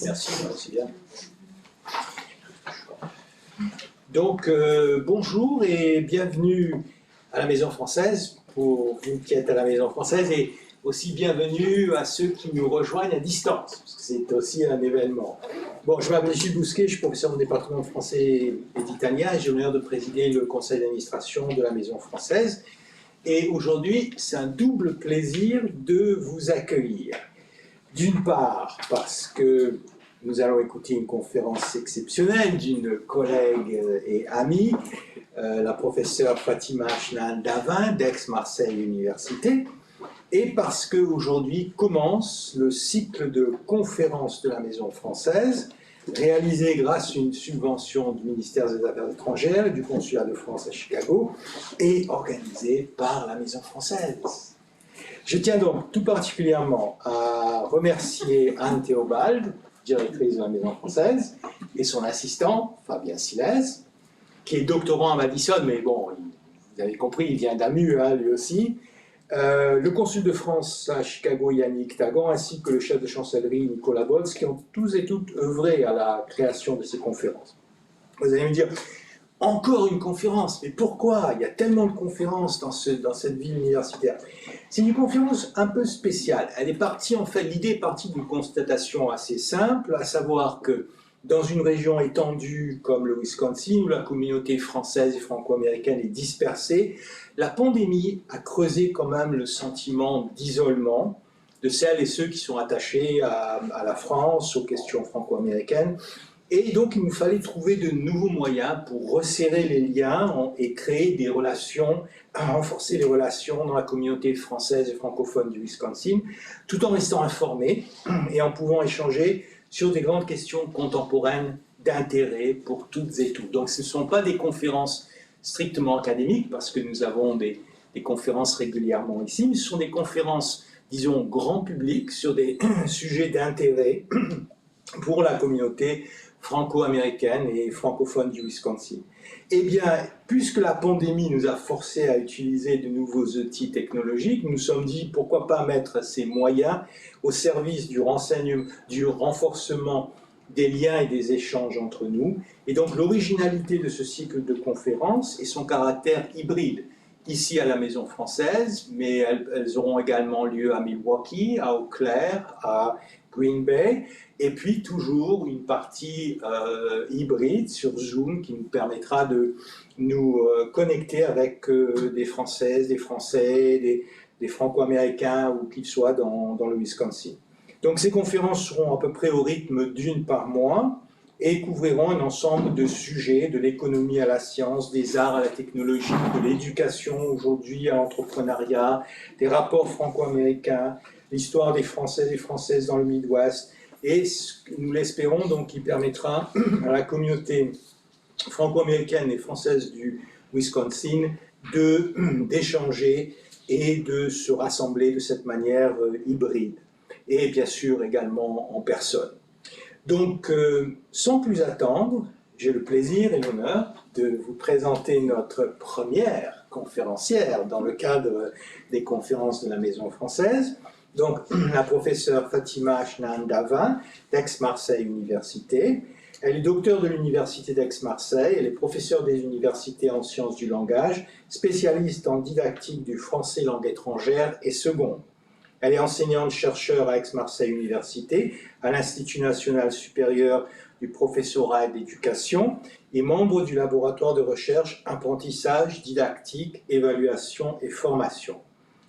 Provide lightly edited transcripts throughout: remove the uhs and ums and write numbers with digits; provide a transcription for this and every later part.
Merci, c'est bien. Donc, bonjour et bienvenue à la Maison Française, pour vous qui êtes à la Maison Française, et aussi bienvenue à ceux qui nous rejoignent à distance, parce que c'est aussi un événement. Bon, je m'appelle Gilles Bousquet, je suis professeur au département de français et d'italien, et j'ai l'honneur de présider le conseil d'administration de la Maison Française. Et aujourd'hui, c'est un double plaisir de vous accueillir. D'une part, parce que nous allons écouter une conférence exceptionnelle d'une collègue et amie, la professeure Fatima Chnan-Davin d'Aix-Marseille Université, et parce qu'aujourd'hui commence le cycle de conférences de la Maison Française, réalisé grâce à une subvention du ministère des Affaires étrangères et du Consulat de France à Chicago, et organisé par la Maison Française. Je tiens donc tout particulièrement à remercier Anne Théobald, directrice de la Maison Française, et son assistant, Fabien Silès, qui est doctorant à Madison, mais bon, vous avez compris, il vient d'AMU, hein, lui aussi, le consul de France à Chicago, Yannick Tagan, ainsi que le chef de chancellerie, Nicolas Bolz, qui ont tous et toutes œuvré à la création de ces conférences. Vous allez me dire, encore une conférence, mais pourquoi? Il y a tellement de conférences dans cette ville universitaire. C'est une conférence un peu spéciale. Elle est partie, en fait, l'idée est partie d'une constatation assez simple, à savoir que dans une région étendue comme le Wisconsin, où la communauté française et franco-américaine est dispersée, la pandémie a creusé quand même le sentiment d'isolement de celles et ceux qui sont attachés à la France, aux questions franco-américaines. Et donc, il nous fallait trouver de nouveaux moyens pour resserrer les liens et créer des relations, renforcer les relations dans la communauté française et francophone du Wisconsin, tout en restant informés et en pouvant échanger sur des grandes questions contemporaines d'intérêt pour toutes et tous. Donc, ce ne sont pas des conférences strictement académiques, parce que nous avons des conférences régulièrement ici, mais ce sont des conférences, disons, grand public sur des sujets d'intérêt pour la communauté franco-américaine et francophone du Wisconsin. Eh bien, puisque la pandémie nous a forcés à utiliser de nouveaux outils technologiques, nous nous sommes dit pourquoi pas mettre ces moyens au service du renforcement des liens et des échanges entre nous. Et donc l'originalité de ce cycle de conférences est son caractère hybride. Ici à la Maison Française, mais elles auront également lieu à Milwaukee, à Eau Claire, à Green Bay, et puis toujours une partie hybride sur Zoom qui nous permettra de nous connecter avec des Françaises, des Français, des Franco-Américains, où qu'ils soient dans le Wisconsin. Donc ces conférences seront à peu près au rythme d'une par mois et couvriront un ensemble de sujets, de l'économie à la science, des arts à la technologie, de l'éducation aujourd'hui à l'entrepreneuriat, des rapports franco-américains, l'histoire des Français et des Françaises dans le Midwest, et nous l'espérons donc qui permettra à la communauté franco-américaine et française du Wisconsin d'échanger et de se rassembler de cette manière hybride, et bien sûr également en personne. Donc, sans plus attendre, j'ai le plaisir et l'honneur de vous présenter notre première conférencière dans le cadre des conférences de la Maison Française. Donc, la professeure Fatima Chnan-Davin d'Aix-Marseille Université. Elle est docteure de l'Université d'Aix-Marseille, elle est professeure des universités en sciences du langage, spécialiste en didactique du français langue étrangère et seconde. Elle est enseignante-chercheur à Aix-Marseille Université, à l'Institut national supérieur du professorat et d'éducation, et membre du laboratoire de recherche apprentissage, didactique, évaluation et formation.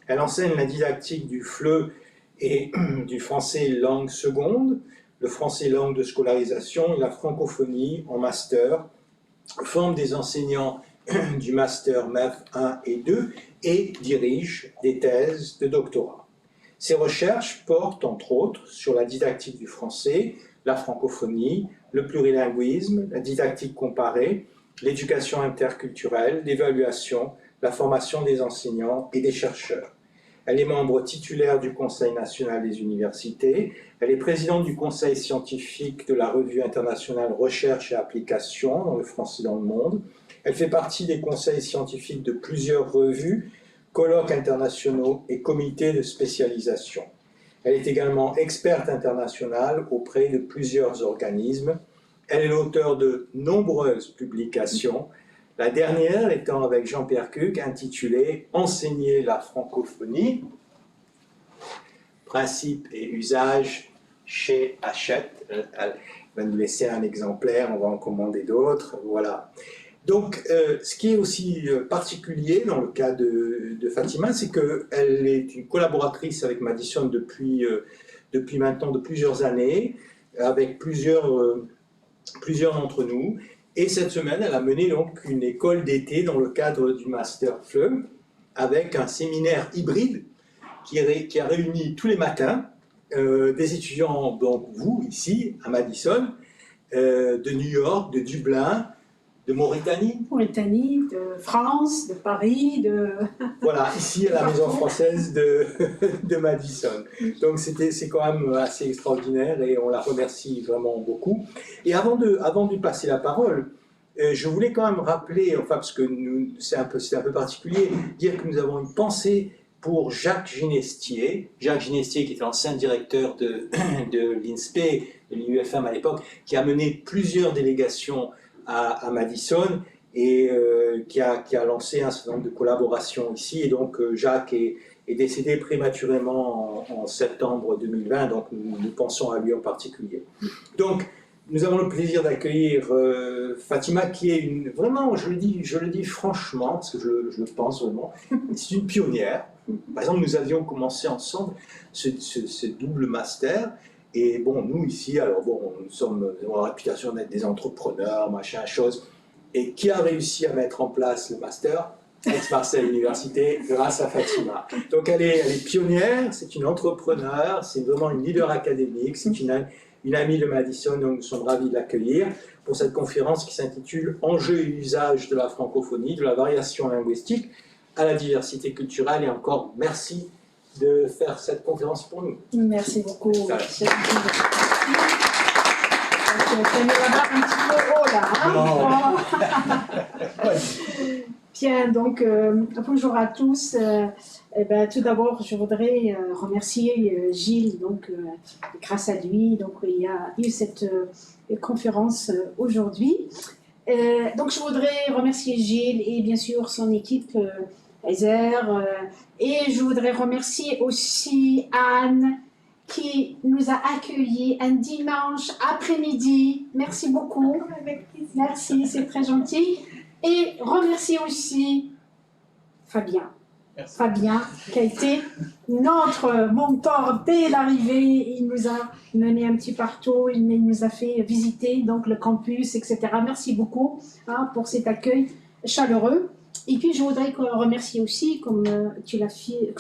Elle enseigne la didactique du FLE et du français langue seconde, le français langue de scolarisation et la francophonie en master, forme des enseignants du master MEF 1 et 2 et dirige des thèses de doctorat. Ces recherches portent, entre autres, sur la didactique du français, la francophonie, le plurilinguisme, la didactique comparée, l'éducation interculturelle, l'évaluation, la formation des enseignants et des chercheurs. Elle est membre titulaire du Conseil national des universités, elle est présidente du conseil scientifique de la revue internationale Recherche et Application dans le français dans le monde, elle fait partie des conseils scientifiques de plusieurs revues, colloques internationaux et comités de spécialisation. Elle est également experte internationale auprès de plusieurs organismes. Elle est l'auteure de nombreuses publications, la dernière étant avec Jean-Pierre Cuc, intitulée « Enseigner la francophonie, principes et usages chez Hachette ». Elle va nous laisser un exemplaire, on va en commander d'autres, voilà. Donc, ce qui est aussi particulier dans le cas de Fatima, c'est qu'elle est une collaboratrice avec Madison depuis maintenant de plusieurs années, avec plusieurs d'entre nous. Et cette semaine, elle a mené donc une école d'été dans le cadre du Master FLE, avec un séminaire hybride qui a réuni tous les matins des étudiants, donc vous, ici, à Madison, de New York, de Dublin, de Mauritanie, de France, de Paris, de... Voilà, ici à la Maison Française de Madison. Donc c'est quand même assez extraordinaire et on la remercie vraiment beaucoup. Et avant de lui passer la parole, je voulais quand même rappeler, enfin parce que c'est un peu particulier, dire que nous avons une pensée pour Jacques Ginestier qui était l'ancien directeur de l'INSPE, de l'IUFM à l'époque, qui a mené plusieurs délégations à Madison et qui a lancé un certain nombre de collaborations ici. Et donc Jacques est décédé prématurément en septembre 2020, donc nous pensons à lui en particulier. Donc nous avons le plaisir d'accueillir Fatima, qui est vraiment, je le dis franchement, parce que je le pense vraiment, c'est une pionnière. Par exemple, nous avions commencé ensemble ce double master. Et bon, nous ici, alors bon, nous avons la réputation d'être des entrepreneurs, machin, chose. Et qui a réussi à mettre en place le master? Aix-Marseille Université, grâce à Fatima. Donc elle est pionnière, c'est une entrepreneure, c'est vraiment une leader académique, c'est une amie de Madison, donc nous sommes ravis de l'accueillir pour cette conférence qui s'intitule « Enjeux et usages de la francophonie, de la variation linguistique à la diversité culturelle ». Et encore, merci de faire cette conférence pour nous. Merci beaucoup. Je mets la barre un petit peu haut là. Hein. Bien, donc bonjour à tous. Tout d'abord, je voudrais remercier Gilles. Donc, grâce à lui, donc il y a eu cette conférence aujourd'hui. Donc, je voudrais remercier Gilles et bien sûr son équipe Heather. Et je voudrais remercier aussi Anne, qui nous a accueillis un dimanche après-midi. Merci beaucoup. Merci, c'est très gentil. Et remercier aussi Fabien. Merci. Fabien, qui a été notre mentor dès l'arrivée. Il nous a mené un petit partout, il nous a fait visiter donc, le campus, etc. Merci beaucoup pour cet accueil chaleureux. Et puis, je voudrais remercier aussi, comme tu l'as fait,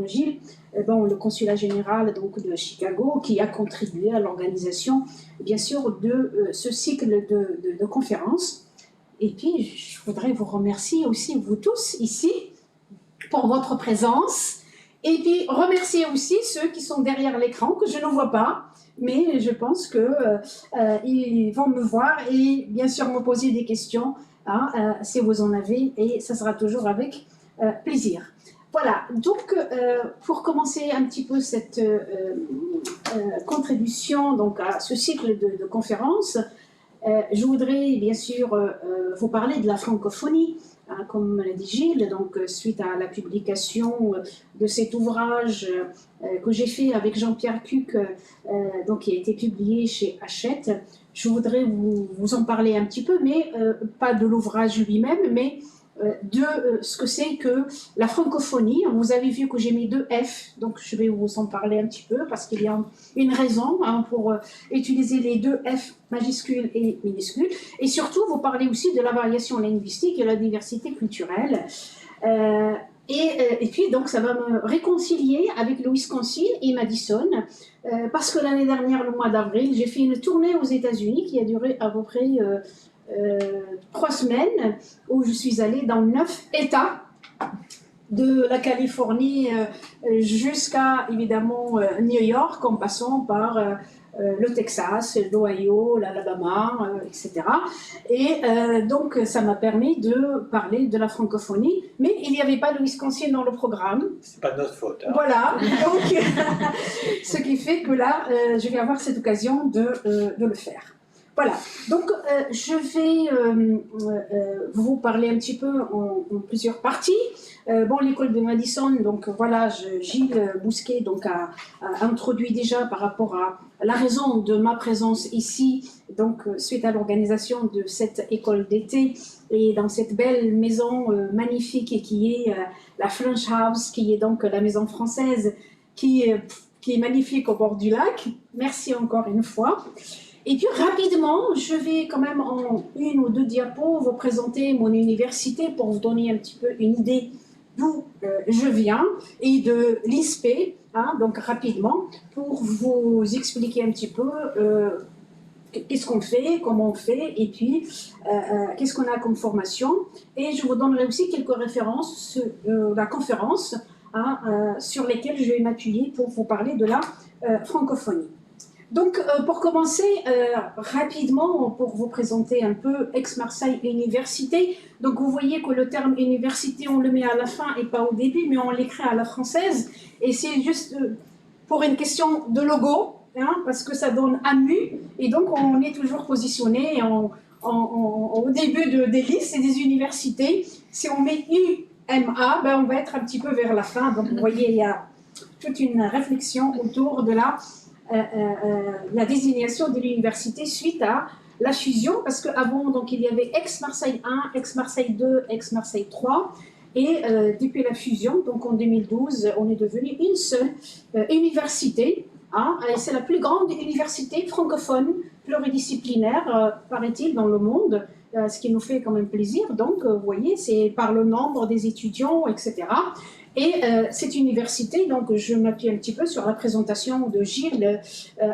Gilles, le consulat général donc, de Chicago, qui a contribué à l'organisation, bien sûr, de ce cycle de conférences. Et puis, je voudrais vous remercier aussi, vous tous, ici, pour votre présence. Et puis, remercier aussi ceux qui sont derrière l'écran, que je ne vois pas, mais je pense qu'ils vont me voir et, bien sûr, me poser des questions. Si vous en avez, et ça sera toujours avec plaisir. Voilà, donc pour commencer un petit peu cette contribution donc, à ce cycle de conférences, je voudrais bien sûr vous parler de la francophonie, comme l'a dit Gilles, donc suite à la publication de cet ouvrage que j'ai fait avec Jean-Pierre Cuc, donc qui a été publié chez Hachette. Je voudrais vous en parler un petit peu, mais pas de l'ouvrage lui-même, mais de ce que c'est que la francophonie. Vous avez vu que j'ai mis 2 F, donc je vais vous en parler un petit peu, parce qu'il y a une raison pour utiliser les 2 F majuscules et minuscules. Et surtout, vous parlez aussi de la variation linguistique et la diversité culturelle. Et puis, donc, ça va me réconcilier avec le Wisconsin et Madison, parce que l'année dernière, le mois d'avril, j'ai fait une tournée aux États-Unis qui a duré à peu près 3 semaines, où je suis allée dans 9 États. de la Californie jusqu'à évidemment New York, en passant par le Texas, l'Ohio, l'Alabama, etc. Et donc ça m'a permis de parler de la francophonie, mais il n'y avait pas le Wisconsin dans le programme. C'est pas de notre faute. Hein. Voilà, donc ce qui fait que là, je vais avoir cette occasion de le faire. Voilà, donc je vais vous parler un petit peu en plusieurs parties. Bon, l'école de Madison, donc voilà, Gilles Bousquet donc, a introduit déjà par rapport à la raison de ma présence ici, donc suite à l'organisation de cette école d'été et dans cette belle maison magnifique et qui est la French House, qui est donc la maison française, qui est magnifique au bord du lac. Merci encore une fois. Et puis rapidement, je vais quand même en une ou deux diapos vous présenter mon université pour vous donner un petit peu une idée d'où je viens et de l'ISPE, hein, donc rapidement, pour vous expliquer un petit peu qu'est-ce qu'on fait, comment on fait, et puis qu'est-ce qu'on a comme formation. Et je vous donnerai aussi quelques références sur la conférence hein, sur lesquelles je vais m'appuyer pour vous parler de la francophonie. Donc, pour commencer, rapidement, pour vous présenter un peu Aix-Marseille Université. Donc, vous voyez que le terme université, on le met à la fin et pas au début, mais on l'écrit à la française. Et c'est juste pour une question de logo, hein, parce que ça donne AMU. Et donc, on est toujours positionné au début des listes et des universités. Si on met UMA, ben, on va être un petit peu vers la fin. Donc, vous voyez, il y a toute une réflexion autour de la désignation de l'université suite à la fusion, parce qu'avant, donc, il y avait Aix-Marseille 1, Aix-Marseille 2, Aix-Marseille 3, et depuis la fusion, donc en 2012, on est devenu une seule université, hein, et c'est la plus grande université francophone pluridisciplinaire, paraît-il, dans le monde, ce qui nous fait quand même plaisir. Donc, vous voyez, c'est par le nombre des étudiants, etc. Et cette université, donc je m'appuie un petit peu sur la présentation de Gilles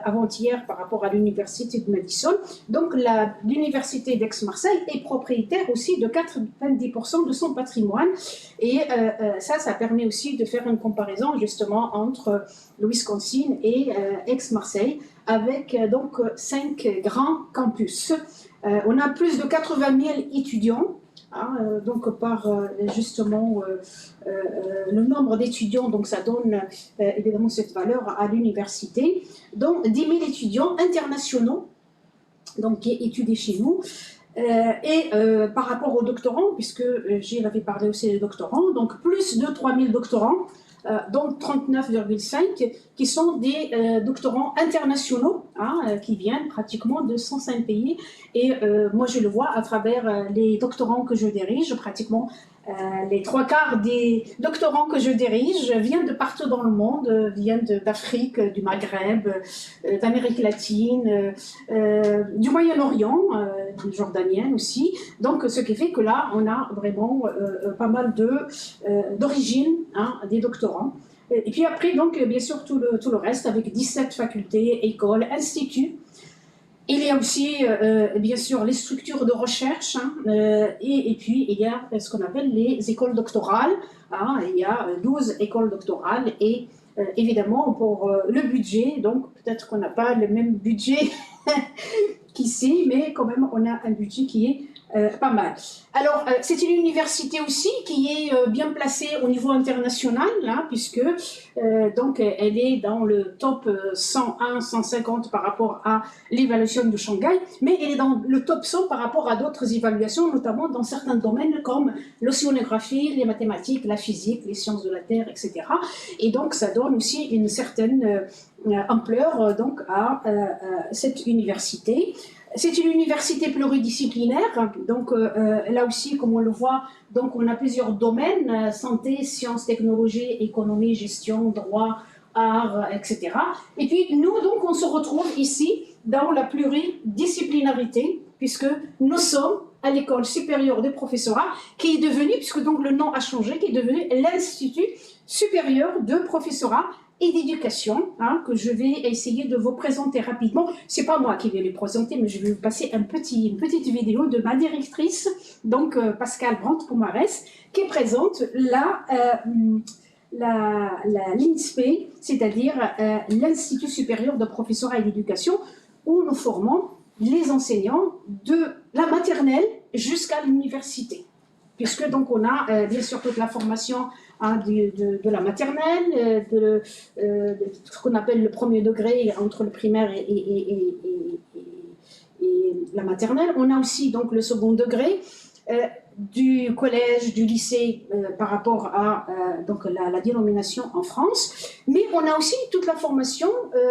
avant-hier par rapport à l'université de Madison. Donc l'université d'Aix-Marseille est propriétaire aussi de 90% de son patrimoine. Et ça permet aussi de faire une comparaison justement entre le Wisconsin et Aix-Marseille avec donc 5 grands campus. On a plus de 80 000 étudiants. Donc par justement le nombre d'étudiants, donc ça donne évidemment cette valeur à l'université. Donc 10 000 étudiants internationaux donc, qui étudient chez nous. Et par rapport aux doctorants, puisque Gilles avait parlé aussi des doctorants, donc plus de 3 000 doctorants, donc 39,5 qui sont des doctorants internationaux hein, qui viennent pratiquement de 105 pays et moi je le vois à travers les doctorants que je dirige, pratiquement les 3/4 des doctorants que je dirige viennent de partout dans le monde, viennent d'Afrique, du Maghreb, d'Amérique latine, du Moyen-Orient, jordanienne aussi. Donc, ce qui fait que là, on a vraiment pas mal d'origine hein, des doctorants. Et puis après, donc, bien sûr, tout le reste avec 17 facultés, écoles, instituts. Il y a aussi, bien sûr, les structures de recherche hein, et puis il y a ce qu'on appelle les écoles doctorales. Hein, il y a 12 écoles doctorales et évidemment, pour le budget, donc peut-être qu'on n'a pas le même budget qu'ici, mais quand même, on a un budget qui est pas mal. Alors, c'est une université aussi qui est bien placée au niveau international, hein, puisque donc, elle est dans le top 101, 150 par rapport à l'évaluation de Shanghai, mais elle est dans le top 100 par rapport à d'autres évaluations, notamment dans certains domaines comme l'océanographie, les mathématiques, la physique, les sciences de la Terre, etc. Et donc, ça donne aussi une certaine ampleur donc, à cette université. C'est une université pluridisciplinaire, donc là aussi, comme on le voit, donc on a plusieurs domaines, santé, sciences, technologies, économie, gestion, droit, art, etc. Et puis nous, donc, on se retrouve ici dans la pluridisciplinarité, puisque nous sommes à l'école supérieure des professorats, qui est devenue, puisque donc le nom a changé, qui est devenu l'Institut supérieur de professorat et d'éducation, hein, que je vais essayer de vous présenter rapidement. C'est pas moi qui vais les présenter, mais je vais vous passer une petite vidéo de ma directrice, donc Pascale Brandt-Pomarès, qui présente l'INSPE, c'est-à-dire l'Institut supérieur de professorat et d'éducation, où nous formons les enseignants de la maternelle jusqu'à l'université. Puisque donc on a bien sûr toute la formation de la maternelle, de ce qu'on appelle le premier degré entre le primaire et la maternelle. On a aussi donc le second degré du collège, du lycée par rapport à donc la dénomination en France. Mais on a aussi toute la formation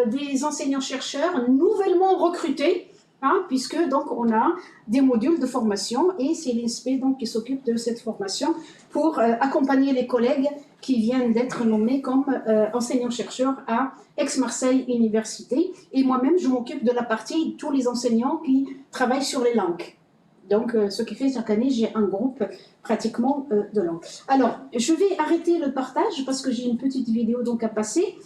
des enseignants-chercheurs nouvellement recrutés, hein, puisque donc on a des modules de formation et c'est l'INSPE donc qui s'occupe de cette formation pour accompagner les collègues qui viennent d'être nommés comme enseignants-chercheurs à Aix-Marseille Université. Et moi-même, je m'occupe de la partie tous les enseignants qui travaillent sur les langues. Donc, ce qui fait chaque année, j'ai un groupe pratiquement de langues. Alors, je vais arrêter le partage parce que j'ai une petite vidéo donc à passer.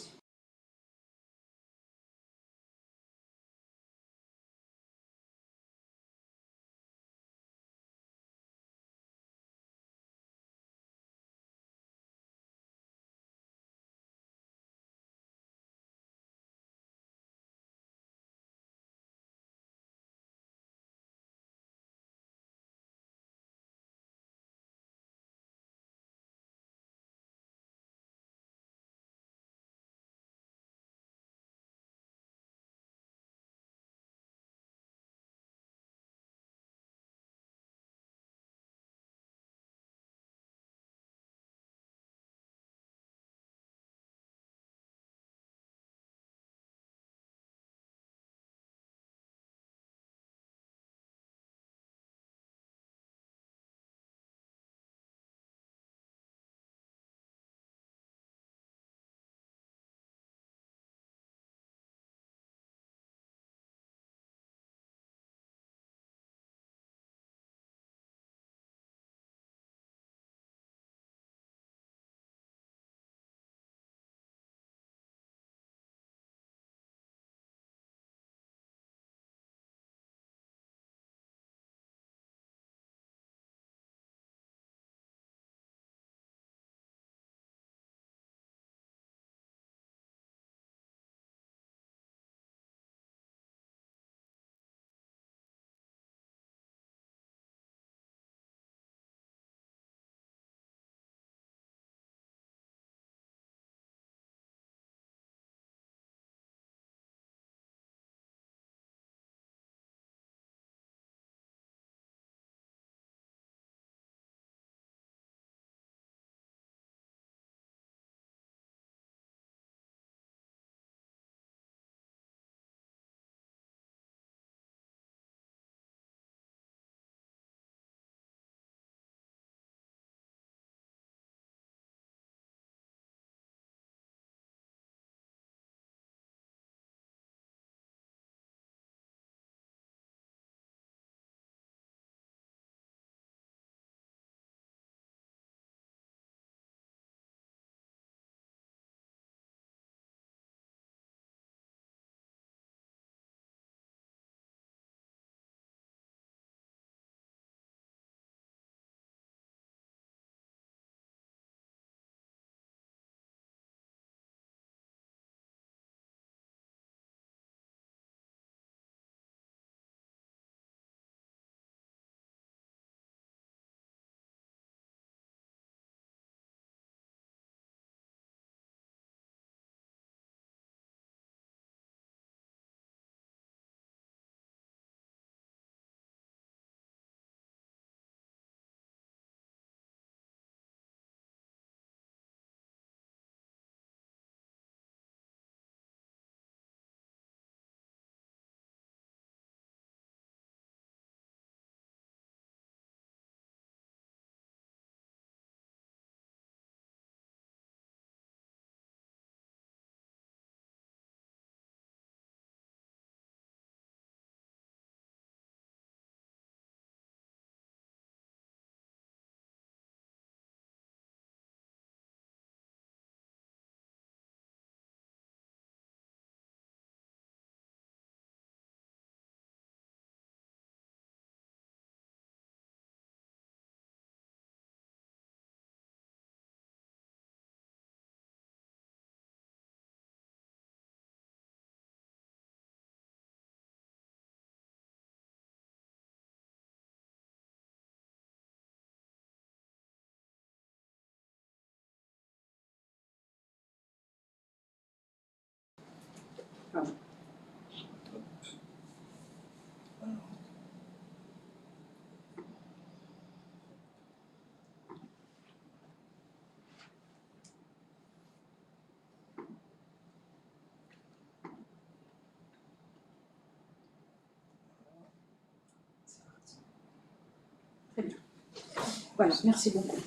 Voilà, merci beaucoup.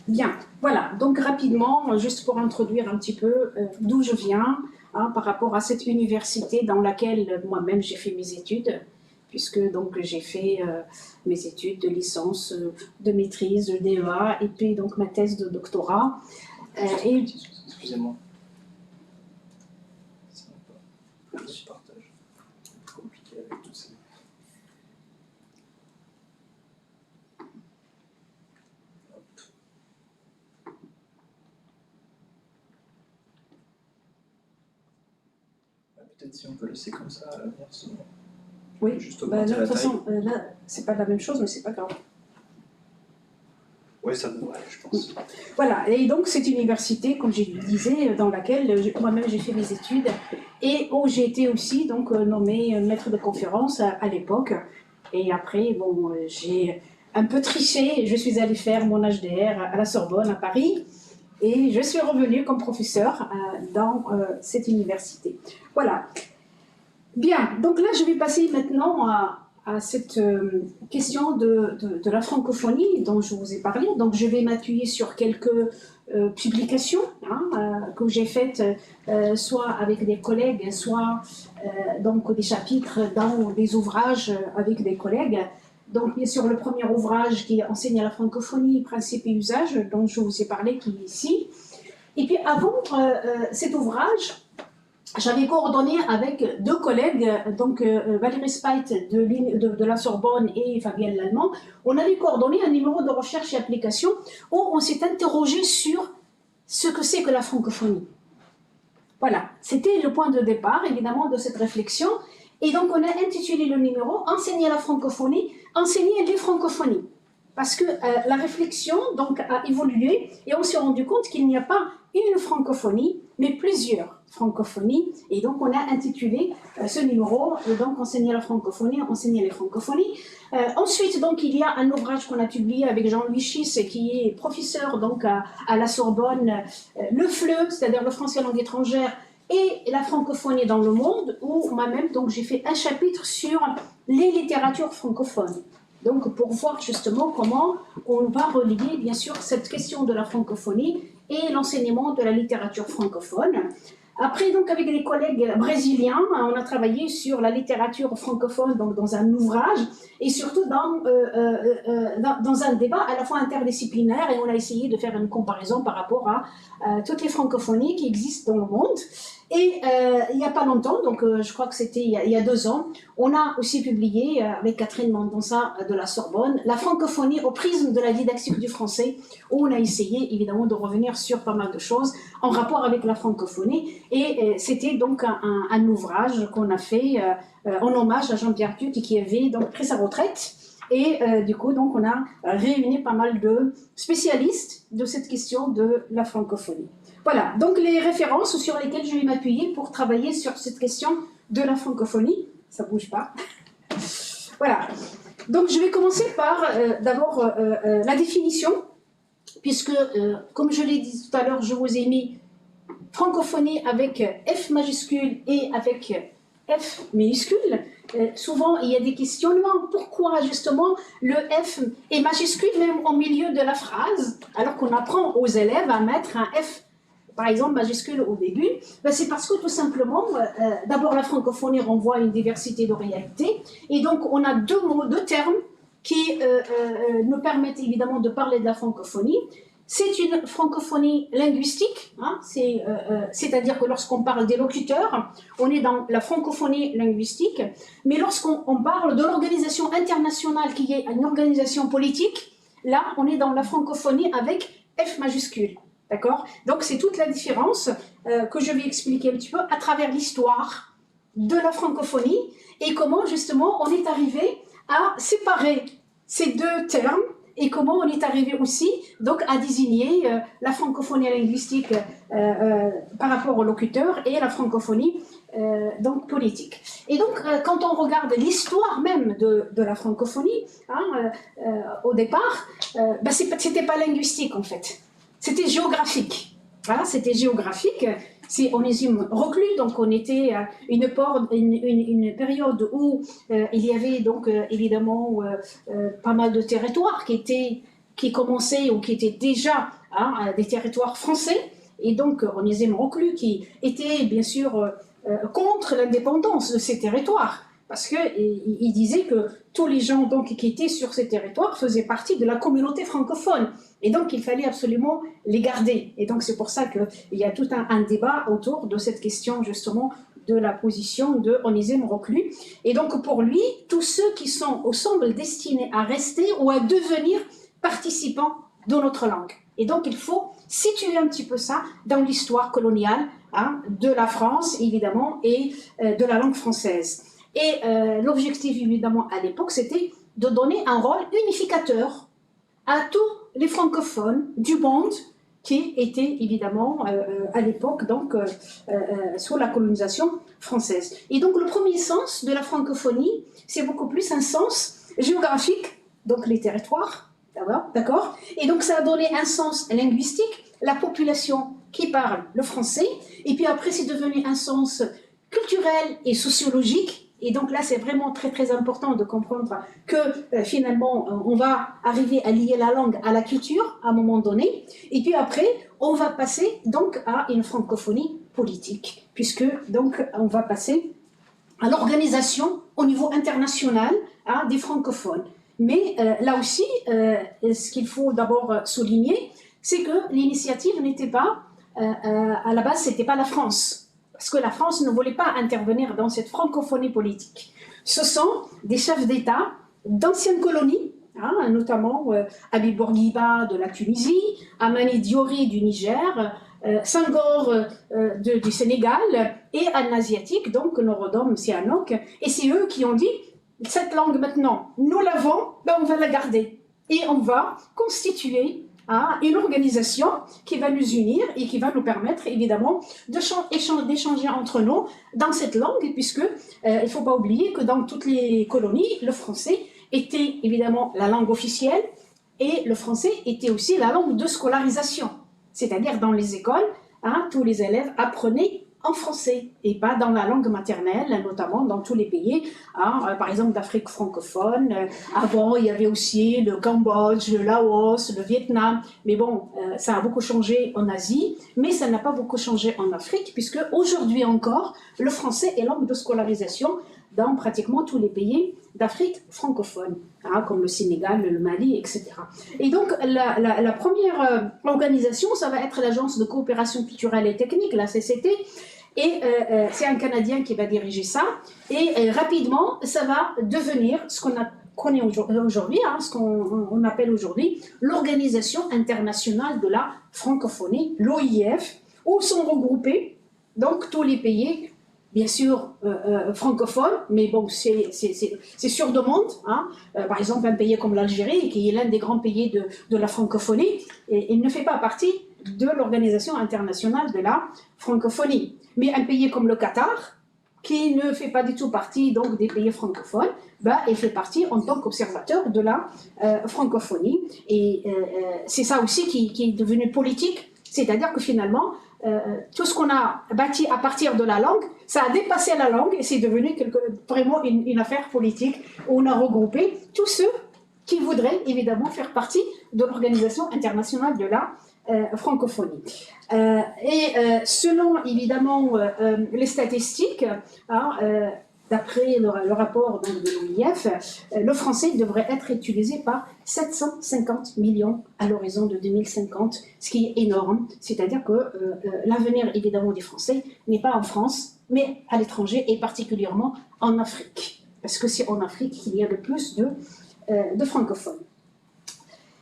Bien, voilà, donc rapidement, juste pour introduire un petit peu d'où je viens, hein, par rapport à cette université dans laquelle moi-même j'ai fait mes études, puisque donc j'ai fait mes études de licence, de maîtrise, de DEA, et puis donc ma thèse de doctorat. Excusez-moi. Je partage. C'est compliqué avec tout ça. Peut-être si on peut laisser comme ça à l'avenir, sinon. Oui, juste de augmenter la toute taille. façon, là, c'est pas la même chose, mais c'est pas grave. Oui, ça devrait, je pense. Voilà, et donc cette université, comme je le disais, dans laquelle moi-même j'ai fait mes études et où j'ai été aussi donc nommée maître de conférence à l'époque. Et après, bon, j'ai un peu triché et je suis allée faire mon HDR à la Sorbonne à Paris et je suis revenue comme professeur dans cette université. Voilà. Bien, donc là je vais passer maintenant à cette question de la francophonie dont je vous ai parlé. Donc je vais m'appuyer sur quelques publications que j'ai faites soit avec des collègues, soit donc des chapitres dans des ouvrages avec des collègues. Donc bien sûr le premier ouvrage qui enseigne la francophonie, principes et usages, dont je vous ai parlé, qui est ici. Et puis avant cet ouvrage, j'avais coordonné avec deux collègues, donc Valérie Speit de la Sorbonne et Fabienne Lallemand. On avait coordonné un numéro de recherche et application où on s'est interrogé sur ce que c'est que la francophonie. Voilà, c'était le point de départ, évidemment, de cette réflexion. Et donc, on a intitulé le numéro « Enseigner la francophonie, enseigner les francophonies ». Parce que la réflexion donc, a évolué et on s'est rendu compte qu'il n'y a pas une francophonie, mais plusieurs francophonies. Et donc, on a intitulé ce numéro donc, Enseigner la francophonie, enseigner les francophonies. Ensuite, donc, il y a un ouvrage qu'on a publié avec Jean-Louis Schiss, qui est professeur donc, à la Sorbonne, le FLE, c'est-à-dire le français langue étrangère, et la francophonie dans le monde, où moi-même donc j'ai fait un chapitre sur les littératures francophones. Donc pour voir justement comment on va relier bien sûr cette question de la francophonie et l'enseignement de la littérature francophone. Après, donc, avec des collègues brésiliens, on a travaillé sur la littérature francophone donc, dans un ouvrage et surtout dans un débat à la fois interdisciplinaire, et on a essayé de faire une comparaison par rapport à toutes les francophonies qui existent dans le monde. Et il n'y a pas longtemps, donc je crois que c'était il y a 2 ans, on a aussi publié avec Catherine Mendonça de la Sorbonne la francophonie au prisme de la didactique du français, où on a essayé évidemment de revenir sur pas mal de choses en rapport avec la francophonie. Et c'était donc un ouvrage qu'on a fait en hommage à Jean-Pierre Puc qui avait donc pris sa retraite. Et du coup, donc, on a réuni pas mal de spécialistes de cette question de la francophonie. Voilà, donc les références sur lesquelles je vais m'appuyer pour travailler sur cette question de la francophonie. Ça ne bouge pas. Voilà. Donc je vais commencer par d'abord la définition, puisque, comme je l'ai dit tout à l'heure, je vous ai mis francophonie avec F majuscule et avec F minuscule. Souvent, il y a des questionnements. Pourquoi, justement, le F est majuscule même au milieu de la phrase, alors qu'on apprend aux élèves à mettre un F, par exemple, majuscule au début? Ben, c'est parce que, tout simplement, d'abord, la francophonie renvoie à une diversité de réalités. Et donc, on a deux termes qui nous permettent, évidemment, de parler de la francophonie. C'est une francophonie linguistique, hein, c'est-à-dire que lorsqu'on parle des locuteurs, on est dans la francophonie linguistique, mais lorsqu'on parle de l'organisation internationale qui est une organisation politique, là, on est dans la francophonie avec F majuscule, d'accord? Donc, c'est toute la différence que je vais expliquer un petit peu à travers l'histoire de la francophonie et comment, justement, on est arrivé à séparer ces deux termes et comment on est arrivé aussi donc, à désigner la francophonie linguistique par rapport aux locuteurs et la francophonie donc politique. Et donc, quand on regarde l'histoire même de la francophonie, hein, au départ, ben, c'était pas linguistique en fait, c'était géographique. Voilà, c'était géographique. C'est onésime reclus, donc on était à une période où il y avait donc évidemment pas mal de territoires qui étaient qui commençaient ou qui étaient déjà des territoires français, et donc Onésime Reclus qui était bien sûr contre l'indépendance de ces territoires, parce qu'il disait que tous les gens donc, qui étaient sur ces territoires faisaient partie de la communauté francophone, et donc il fallait absolument les garder. Et donc c'est pour ça qu'il y a tout un débat autour de cette question justement de la position de Onésime Reclus. Et donc pour lui, tous ceux qui semblent destinés à rester ou à devenir participants de notre langue. Et donc il faut situer un petit peu ça dans l'histoire coloniale de la France, évidemment, et de la langue française. Et l'objectif, évidemment, à l'époque, c'était de donner un rôle unificateur à tous les francophones du monde qui étaient, évidemment, à l'époque, donc, sous la colonisation française. Et donc, le premier sens de la francophonie, c'est beaucoup plus un sens géographique, donc les territoires, d'accord? Et donc, ça a donné un sens linguistique, la population qui parle le français, et puis après, c'est devenu un sens culturel et sociologique. Et donc là, c'est vraiment très, très important de comprendre que finalement, on va arriver à lier la langue à la culture à un moment donné. Et puis après, on va passer donc à une francophonie politique, puisque donc on va passer à l'organisation au niveau international des francophones. Mais là aussi, ce qu'il faut d'abord souligner, c'est que l'initiative n'était pas, à la base, c'était pas la France. Parce que la France ne voulait pas intervenir dans cette francophonie politique. Ce sont des chefs d'État d'anciennes colonies, notamment Habib Bourguiba de la Tunisie, Amani Diori du Niger, Senghor du Sénégal et un asiatique, donc Norodom Sihanouk. Et c'est eux qui ont dit, cette langue maintenant, nous l'avons, ben on va la garder. Et on va constituer une organisation qui va nous unir et qui va nous permettre évidemment d'échanger entre nous dans cette langue, puisque il ne faut pas oublier que dans toutes les colonies, le français était évidemment la langue officielle et le français était aussi la langue de scolarisation. C'est-à-dire dans les écoles, tous les élèves apprenaient en français et pas dans la langue maternelle, notamment dans tous les pays, par exemple d'Afrique francophone. Avant, il y avait aussi le Cambodge, le Laos, le Vietnam, mais bon, ça a beaucoup changé en Asie, mais ça n'a pas beaucoup changé en Afrique, puisque aujourd'hui encore, le français est langue de scolarisation dans pratiquement tous les pays d'Afrique francophone, comme le Sénégal, le Mali, etc. Et donc, la première organisation, ça va être l'Agence de coopération culturelle et technique, la CCT, et c'est un Canadien qui va diriger ça, et rapidement, ça va devenir ce qu'on connaît aujourd'hui, ce qu'on appelle aujourd'hui l'Organisation internationale de la francophonie, l'OIF, où sont regroupés donc tous les pays, bien sûr francophones, mais bon, c'est sur demande. Par exemple, un pays comme l'Algérie, qui est l'un des grands pays de la francophonie, il ne fait pas partie de l'Organisation internationale de la francophonie. Mais un pays comme le Qatar, qui ne fait pas du tout partie donc, des pays francophones, il fait partie en tant qu'observateur de la francophonie. Et c'est ça aussi qui est devenu politique, c'est-à-dire que finalement, tout ce qu'on a bâti à partir de la langue, ça a dépassé la langue et c'est devenu vraiment une affaire politique où on a regroupé tous ceux qui voudraient évidemment faire partie de l'Organisation internationale de la francophonie. Selon évidemment les statistiques, d'après le rapport donc, de l'OIF, le français devrait être utilisé par 750 millions à l'horizon de 2050, ce qui est énorme. C'est-à-dire que l'avenir évidemment des Français n'est pas en France, mais à l'étranger et particulièrement en Afrique, parce que c'est en Afrique qu'il y a le plus de francophones.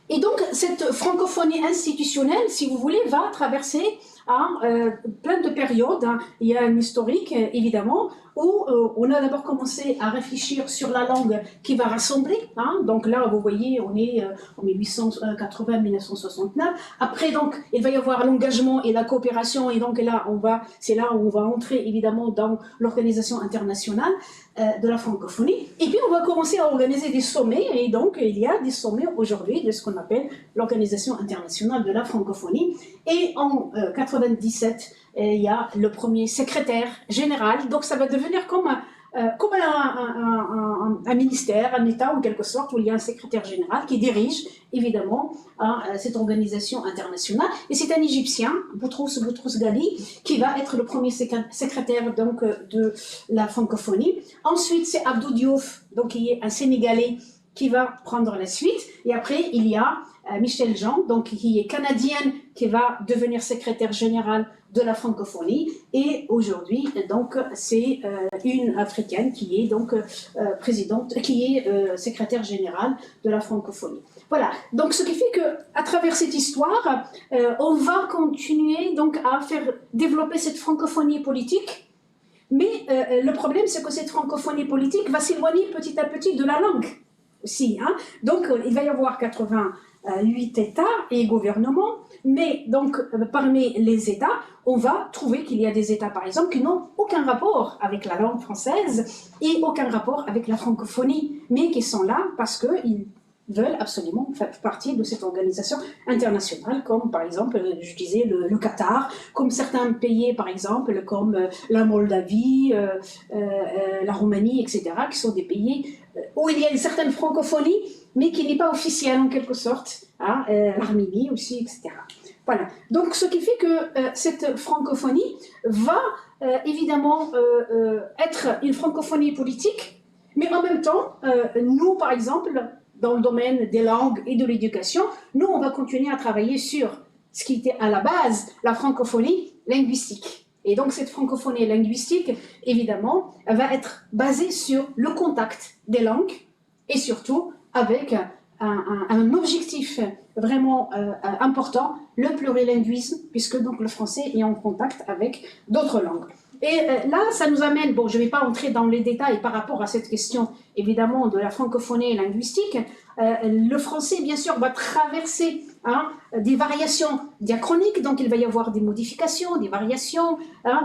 Et donc, cette francophonie institutionnelle, si vous voulez, va traverser plein de périodes. Il y a un historique, évidemment, où on a d'abord commencé à réfléchir sur la langue qui va rassembler. Donc là, vous voyez, on est en 1880-1969. Après, donc, il va y avoir l'engagement et la coopération. Et donc là, c'est là où on va entrer, évidemment, dans l'Organisation internationale de la francophonie. Et puis, on va commencer à organiser des sommets. Et donc, il y a des sommets aujourd'hui de ce qu'on appelle l'Organisation internationale de la francophonie. Et en 97, il y a le premier secrétaire général. Donc, ça va devenir comme comme un ministère, un État en quelque sorte, où il y a un secrétaire général qui dirige évidemment cette organisation internationale. Et c'est un Égyptien, Boutros Ghali, qui va être le premier secrétaire donc, de la francophonie. Ensuite, c'est Abdou Diouf, donc, qui est un Sénégalais, qui va prendre la suite. Et après, il y a Michel Jean, donc, qui est canadienne, qui va devenir secrétaire générale de la francophonie. Et aujourd'hui, donc, c'est une africaine qui est donc présidente, qui est secrétaire générale de la francophonie. Voilà. Donc, ce qui fait que, à travers cette histoire, on va continuer donc à faire développer cette francophonie politique. Mais le problème, c'est que cette francophonie politique va s'éloigner petit à petit de la langue aussi. Hein. Donc, il va y avoir 88 États et gouvernements, mais donc parmi les États, on va trouver qu'il y a des États, par exemple, qui n'ont aucun rapport avec la langue française et aucun rapport avec la francophonie, mais qui sont là parce qu'ils veulent absolument faire partie de cette organisation internationale, comme par exemple, je disais, le Qatar, comme certains pays, par exemple, comme la Moldavie, la Roumanie, etc., qui sont des pays où il y a une certaine francophonie, mais qui n'est pas officielle en quelque sorte, hein, l'Arménie aussi, etc. Voilà. Donc, ce qui fait que cette francophonie va évidemment être une francophonie politique, mais en même temps, nous, par exemple, dans le domaine des langues et de l'éducation, nous, on va continuer à travailler sur ce qui était à la base la francophonie linguistique. Et donc, cette francophonie linguistique, évidemment, va être basée sur le contact des langues et surtout avec un objectif vraiment important, le plurilinguisme, puisque donc le français est en contact avec d'autres langues. Et là, ça nous amène, bon, je ne vais pas entrer dans les détails par rapport à cette question, évidemment, de la francophonie linguistique. Le français, bien sûr, va traverser des variations diachroniques, donc il va y avoir des modifications, des variations,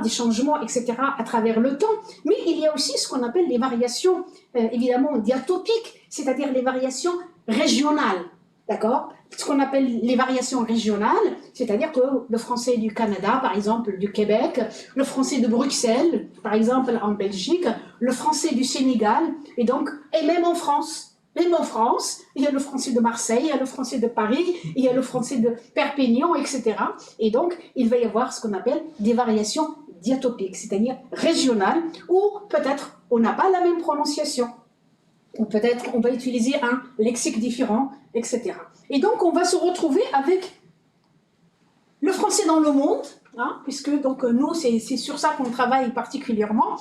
des changements, etc., à travers le temps. Mais il y a aussi ce qu'on appelle les variations, évidemment, diatopiques, c'est-à-dire les variations régionales. D'accord? Ce qu'on appelle les variations régionales, c'est-à-dire que le français du Canada, par exemple, du Québec, le français de Bruxelles, par exemple, en Belgique, le français du Sénégal, et donc, et même en France. Même en France, il y a le français de Marseille, il y a le français de Paris, il y a le français de Perpignan, etc. Et donc, il va y avoir ce qu'on appelle des variations diatopiques, c'est-à-dire régionales, où peut-être on n'a pas la même prononciation. Ou peut-être on va utiliser un lexique différent, etc. Et donc, on va se retrouver avec le français dans le monde, puisque donc, nous, c'est sur ça qu'on travaille particulièrement,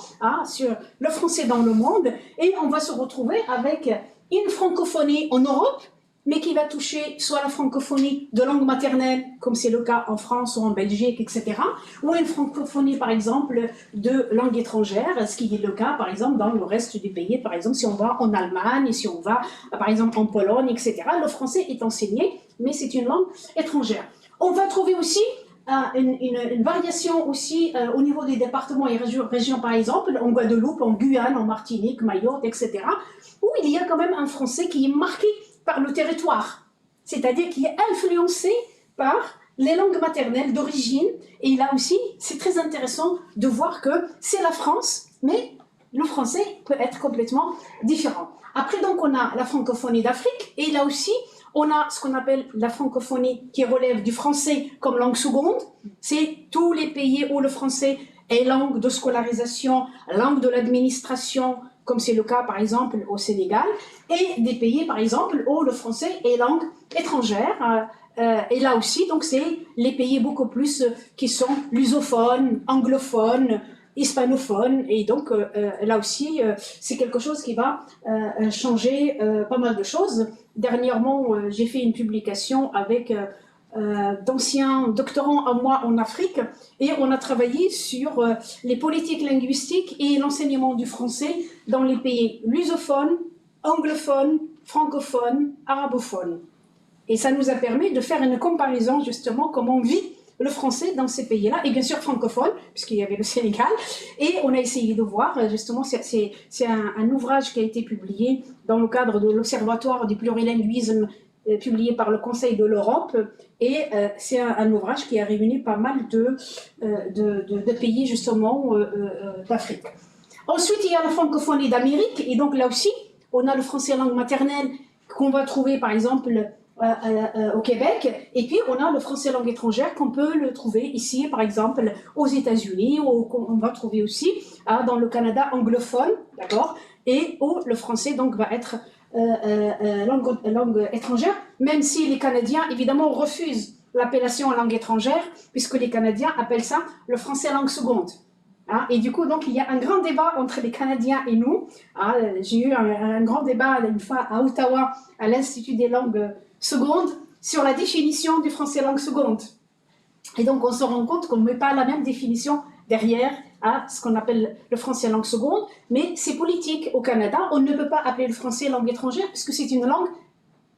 sur le français dans le monde, et on va se retrouver avec une francophonie en Europe, mais qui va toucher soit la francophonie de langue maternelle, comme c'est le cas en France ou en Belgique, etc., ou une francophonie, par exemple, de langue étrangère, ce qui est le cas, par exemple, dans le reste du pays. Par exemple, si on va en Allemagne, si on va, par exemple, en Pologne, etc., le français est enseigné, mais c'est une langue étrangère. On va trouver aussi une variation aussi au niveau des départements et régions, par exemple, en Guadeloupe, en Guyane, en Martinique, Mayotte, etc., où il y a quand même un français qui est marqué par le territoire, c'est-à-dire qui est influencé par les langues maternelles d'origine. Et là aussi, c'est très intéressant de voir que c'est la France, mais le français peut être complètement différent. Après, donc, on a la francophonie d'Afrique, et là aussi, on a ce qu'on appelle la francophonie qui relève du français comme langue seconde. C'est tous les pays où le français est langue de scolarisation, langue de l'administration, comme c'est le cas par exemple au Sénégal, et des pays par exemple où le français est langue étrangère. Et là aussi, donc c'est les pays beaucoup plus qui sont lusophones, anglophones, hispanophones, et donc là aussi, c'est quelque chose qui va changer pas mal de choses. Dernièrement, j'ai fait une publication avec d'anciens doctorants à moi en Afrique, et on a travaillé sur les politiques linguistiques et l'enseignement du français dans les pays lusophones, anglophones, francophones, arabophones. Et ça nous a permis de faire une comparaison justement comment vit le français dans ces pays-là, et bien sûr francophone, puisqu'il y avait le Sénégal, et on a essayé de voir, justement, c'est un ouvrage qui a été publié dans le cadre de l'Observatoire du plurilinguisme, publié par le Conseil de l'Europe, et c'est un ouvrage qui a réuni pas mal de pays justement d'Afrique. Ensuite, il y a la francophonie d'Amérique, et donc là aussi, on a le français langue maternelle qu'on va trouver par exemple au Québec, et puis on a le français langue étrangère qu'on peut le trouver ici par exemple aux États-Unis, ou qu'on va trouver aussi dans le anglophone, d'accord, et où le français donc va être langue étrangère, même si les Canadiens évidemment refusent l'appellation langue étrangère, puisque les Canadiens appellent ça le français langue seconde. Hein, et du coup, donc, il y a un grand débat entre les Canadiens et nous. Hein, j'ai eu un grand débat une fois à Ottawa, à l'Institut des langues secondes, sur la définition du français langue seconde. Et donc, on se rend compte qu'on ne met pas la même définition derrière à ce qu'on appelle le français langue seconde, mais c'est politique. Au Canada, on ne peut pas appeler le français langue étrangère puisque c'est une langue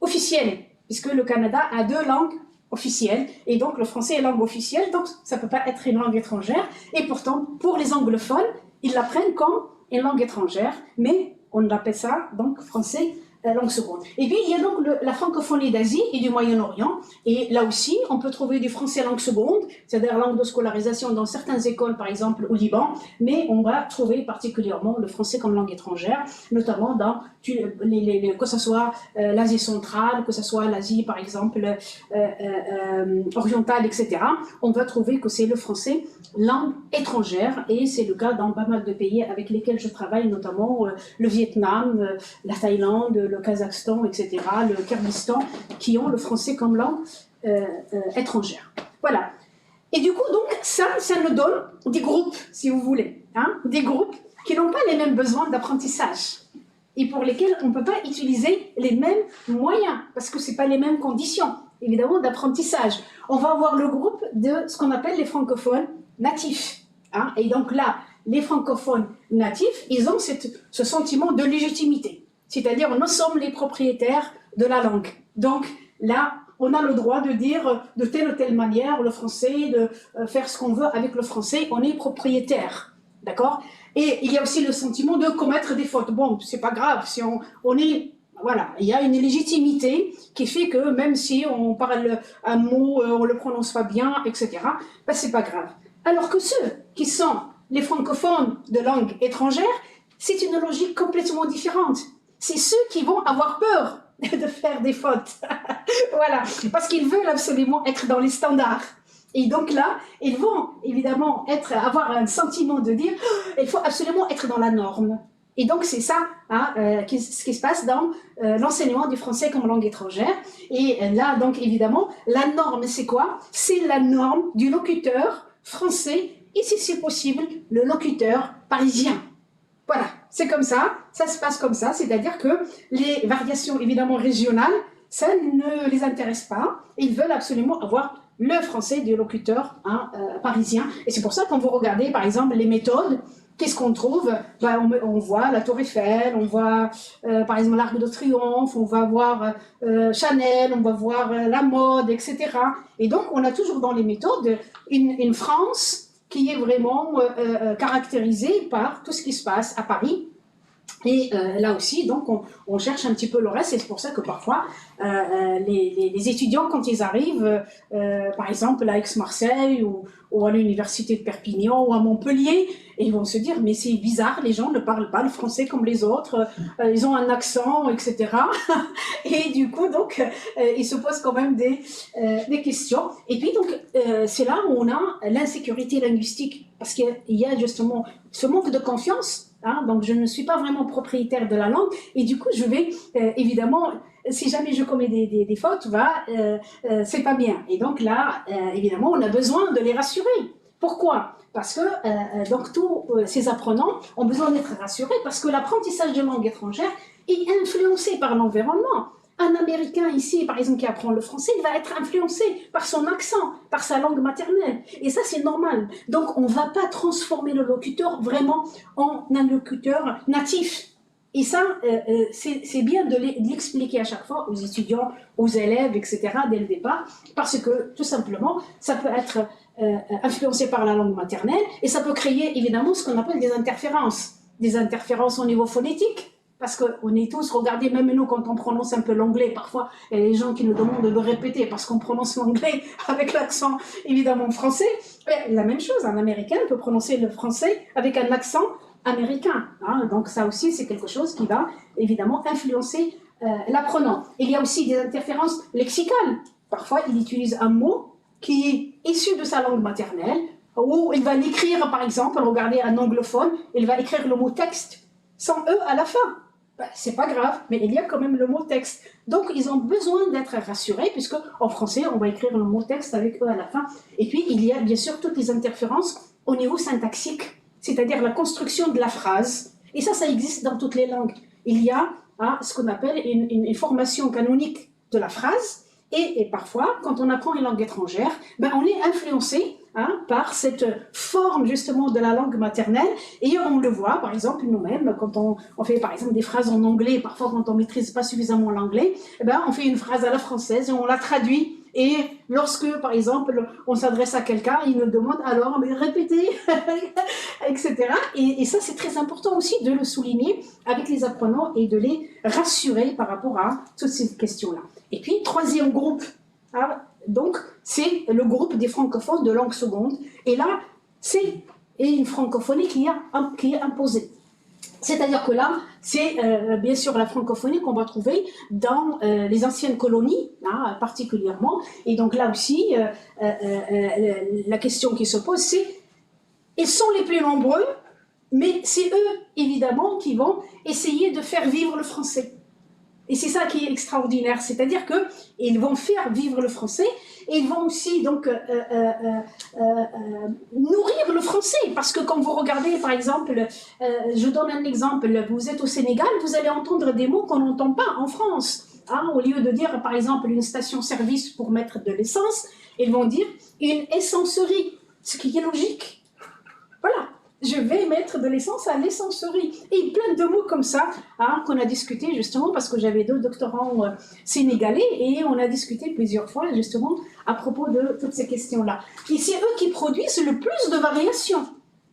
officielle, puisque le Canada a 2 langues officielle, et donc le français est langue officielle, donc ça ne peut pas être une langue étrangère, et pourtant, pour les anglophones, ils l'apprennent comme une langue étrangère, mais on appelle ça donc français langue seconde. Et puis, il y a donc la francophonie d'Asie et du Moyen-Orient, et là aussi, on peut trouver du français langue seconde, c'est-à-dire langue de scolarisation dans certaines écoles, par exemple au Liban, mais on va trouver particulièrement le français comme langue étrangère, notamment dans que ce soit l'Asie centrale, que ce soit l'Asie, par exemple, orientale, etc. On va trouver que c'est le français langue étrangère, et c'est le cas dans pas mal de pays avec lesquels je travaille, notamment le Vietnam, la Thaïlande, le Kazakhstan, etc., le Kyrgyzstan, qui ont le français comme langue étrangère. Voilà. Et du coup, donc, ça nous donne des groupes, si vous voulez, hein, des groupes qui n'ont pas les mêmes besoins d'apprentissage et pour lesquels on ne peut pas utiliser les mêmes moyens, parce que ce n'est pas les mêmes conditions, évidemment, d'apprentissage. On va avoir le groupe de ce qu'on appelle les francophones natifs. Hein, et donc là, les francophones natifs, ils ont ce sentiment de légitimité. C'est-à-dire, nous sommes les propriétaires de la langue. Donc là, on a le droit de dire de telle ou telle manière le français, de faire ce qu'on veut avec le français, on est propriétaire. D'accord? Et il y a aussi le sentiment de commettre des fautes. Bon, c'est pas grave, si on est... Voilà, il y a une légitimité qui fait que même si on parle un mot, on le prononce pas bien, etc., ben c'est pas grave. Alors que ceux qui sont les francophones de langue étrangère, c'est une logique complètement différente. C'est ceux qui vont avoir peur de faire des fautes. Voilà, parce qu'ils veulent absolument être dans les standards. Et donc là, ils vont évidemment avoir un sentiment de dire il faut absolument être dans la norme. Et donc c'est ça hein, ce qui se passe dans l'enseignement du français comme langue étrangère. Et là, donc évidemment, la norme c'est quoi? C'est la norme du locuteur français et si c'est possible, le locuteur parisien. Voilà, c'est comme ça se passe comme ça, c'est-à-dire que les variations évidemment régionales, ça ne les intéresse pas. Ils veulent absolument avoir le français du locuteur hein, parisien. Et c'est pour ça quand vous regardez par exemple les méthodes, qu'est-ce qu'on trouve? Ben, on voit la Tour Eiffel, on voit par exemple l'Arc de Triomphe, on va voir Chanel, on va voir la mode, etc. Et donc on a toujours dans les méthodes une France qui est vraiment caractérisée par tout ce qui se passe à Paris. Et là aussi, donc, on cherche un petit peu le reste, et c'est pour ça que parfois, les étudiants, quand ils arrivent, par exemple à Aix-Marseille ou à l'université de Perpignan ou à Montpellier, et ils vont se dire, mais c'est bizarre, les gens ne parlent pas le français comme les autres, ils ont un accent, etc. Et du coup, donc, ils se posent quand même des questions. Et puis, donc, c'est là où on a l'insécurité linguistique, parce qu'il y a justement ce manque de confiance. Hein, donc je ne suis pas vraiment propriétaire de la langue et du coup je vais évidemment si jamais je commets des fautes c'est pas bien et donc là évidemment on a besoin de les rassurer. Pourquoi? Parce que donc tous ces apprenants ont besoin d'être rassurés parce que l'apprentissage de langue étrangère est influencé par l'environnement. Un Américain ici, par exemple, qui apprend le français, il va être influencé par son accent, par sa langue maternelle. Et ça, c'est normal. Donc, on ne va pas transformer le locuteur vraiment en un locuteur natif. Et ça, c'est bien de l'expliquer à chaque fois aux étudiants, aux élèves, etc., dès le départ, parce que, tout simplement, ça peut être influencé par la langue maternelle et ça peut créer, évidemment, ce qu'on appelle des interférences au niveau phonétique. Parce qu'on est tous, regardez, même nous, quand on prononce un peu l'anglais, parfois, il y a des gens qui nous demandent de le répéter parce qu'on prononce l'anglais avec l'accent, évidemment, français. Mais la même chose, un Américain peut prononcer le français avec un accent américain. Hein. Donc ça aussi, c'est quelque chose qui va évidemment influencer l'apprenant. Il y a aussi des interférences lexicales. Parfois, il utilise un mot qui est issu de sa langue maternelle, ou il va l'écrire, par exemple, regardez un anglophone, il va écrire le mot texte sans E à la fin. Ben, c'est pas grave, mais il y a quand même le mot texte. Donc, ils ont besoin d'être rassurés, puisque en français, on va écrire le mot texte avec E à la fin. Et puis, il y a bien sûr toutes les interférences au niveau syntaxique, c'est-à-dire la construction de la phrase. Et ça existe dans toutes les langues. Il y a ce qu'on appelle une formation canonique de la phrase. Et parfois, quand on apprend une langue étrangère, ben on est influencé par cette forme justement de la langue maternelle. Et on le voit, par exemple, nous-mêmes, quand on fait par exemple des phrases en anglais, parfois quand on ne maîtrise pas suffisamment l'anglais, ben on fait une phrase à la française et on la traduit. Et lorsque, par exemple, on s'adresse à quelqu'un, il nous demande alors, mais répétez, etc. Et ça, c'est très important aussi de le souligner avec les apprenants et de les rassurer par rapport à toutes ces questions-là. Et puis, troisième groupe, donc, c'est le groupe des francophones de langue seconde. Et là, c'est une francophonie qui est imposée. C'est-à-dire que là, c'est bien sûr la francophonie qu'on va trouver dans les anciennes colonies, particulièrement. Et donc là aussi, la question qui se pose, c'est ils sont les plus nombreux, mais c'est eux, évidemment, qui vont essayer de faire vivre le français. Et c'est ça qui est extraordinaire, c'est-à-dire qu'ils vont faire vivre le français et ils vont aussi donc nourrir le français. Parce que quand vous regardez, par exemple, je donne un exemple, vous êtes au Sénégal, vous allez entendre des mots qu'on n'entend pas en France. Au lieu de dire, par exemple, une station-service pour mettre de l'essence, ils vont dire une essencerie, ce qui est logique. Voilà. Je vais mettre de l'essence à l'essencerie. Et plein de mots comme ça qu'on a discuté justement parce que j'avais 2 doctorants sénégalais et on a discuté plusieurs fois justement à propos de toutes ces questions-là. Et c'est eux qui produisent le plus de variations.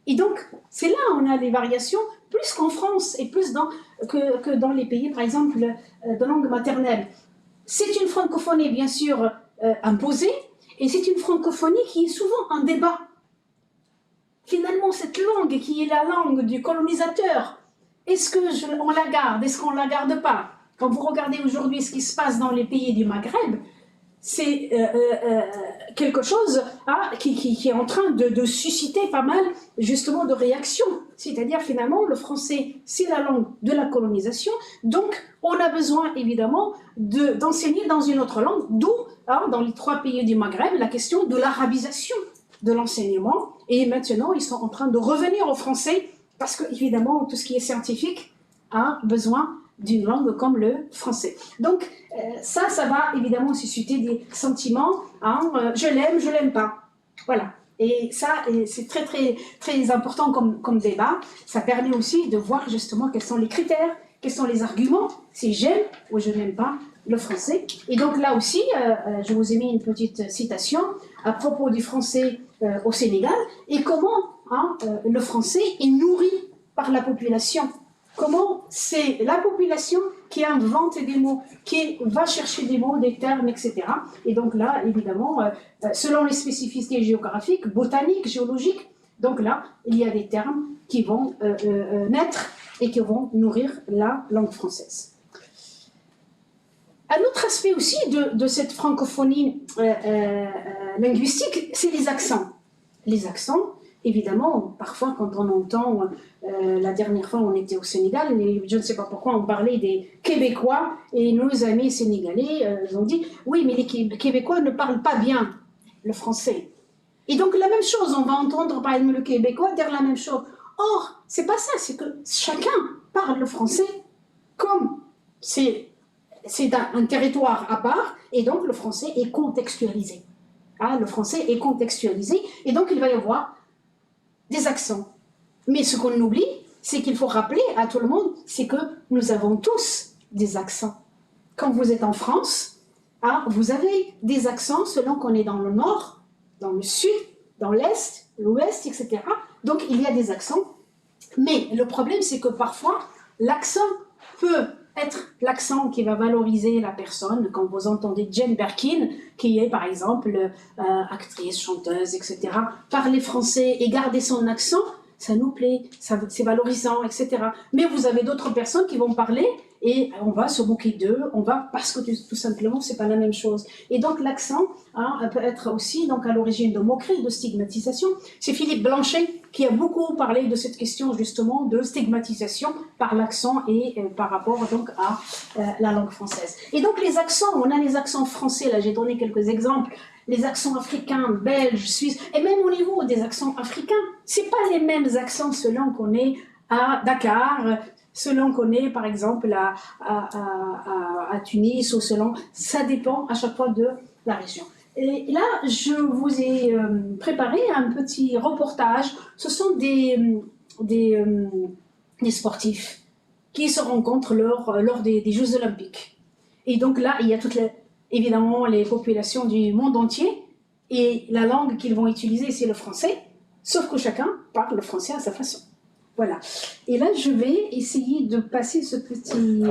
Et donc, c'est là où on a des variations plus qu'en France et plus que dans les pays, par exemple, de langue maternelle. C'est une francophonie, bien sûr, imposée et c'est une francophonie qui est souvent en débat. Finalement, cette langue qui est la langue du colonisateur, est-ce qu'on la garde, est-ce qu'on ne la garde pas? Quand vous regardez aujourd'hui ce qui se passe dans les pays du Maghreb, c'est quelque chose qui est en train de susciter pas mal justement de réactions. C'est-à-dire finalement, le français, c'est la langue de la colonisation, donc on a besoin évidemment d'enseigner dans une autre langue, d'où, dans les 3 pays du Maghreb, la question de l'arabisation de l'enseignement. Et maintenant, ils sont en train de revenir au français parce que, évidemment, tout ce qui est scientifique a besoin d'une langue comme le français. Donc, ça va évidemment susciter des sentiments. Je l'aime, je l'aime pas. Voilà. Et ça, c'est très, très, très important comme débat. Ça permet aussi de voir justement quels sont les critères, quels sont les arguments, si j'aime ou je n'aime pas le français. Et donc là aussi, je vous ai mis une petite citation à propos du français au Sénégal et comment le français est nourri par la population. Comment c'est la population qui invente des mots, qui va chercher des mots, des termes, etc. Et donc là, évidemment, selon les spécificités géographiques, botaniques, géologiques, donc là, il y a des termes qui vont naître et qui vont nourrir la langue française. Un autre aspect aussi de cette francophonie linguistique, c'est les accents. Les accents, évidemment, parfois quand on entend, la dernière fois on était au Sénégal, et je ne sais pas pourquoi on parlait des Québécois, et nos amis sénégalais ont dit « oui, mais les Québécois ne parlent pas bien le français ». Et donc la même chose, on va entendre par exemple le Québécois dire la même chose. Or, c'est pas ça, c'est que chacun parle le français comme c'est un territoire à part, et donc le français est contextualisé. Le français est contextualisé, et donc il va y avoir des accents. Mais ce qu'on oublie, c'est qu'il faut rappeler à tout le monde, c'est que nous avons tous des accents. Quand vous êtes en France, vous avez des accents selon qu'on est dans le nord, dans le sud, dans l'est, l'ouest, etc. Donc il y a des accents. Mais le problème, c'est que parfois, l'accent peut être l'accent qui va valoriser la personne. Quand vous entendez Jane Birkin, qui est par exemple actrice, chanteuse, etc., parler français et garder son accent, ça nous plaît, c'est valorisant, etc. Mais vous avez d'autres personnes qui vont parler et on va se moquer d'eux, parce que tout simplement, c'est pas la même chose. Et donc, l'accent peut être aussi donc, à l'origine de moquerie, de stigmatisation. C'est Philippe Blanchet qui a beaucoup parlé de cette question, justement, de stigmatisation par l'accent et par rapport donc à la langue française. Et donc, les accents, on a les accents français, là, j'ai donné quelques exemples, les accents africains, belges, suisses, et même au niveau des accents africains, c'est pas les mêmes accents selon qu'on est à Dakar, selon qu'on est, par exemple, à Tunis, ou selon... Ça dépend à chaque fois de la région. Et là, je vous ai préparé un petit reportage. Ce sont des sportifs qui se rencontrent lors des Jeux Olympiques. Et donc là, il y a évidemment les populations du monde entier, et la langue qu'ils vont utiliser, c'est le français, sauf que chacun parle le français à sa façon. Voilà. Et là, je vais essayer de passer ce petit...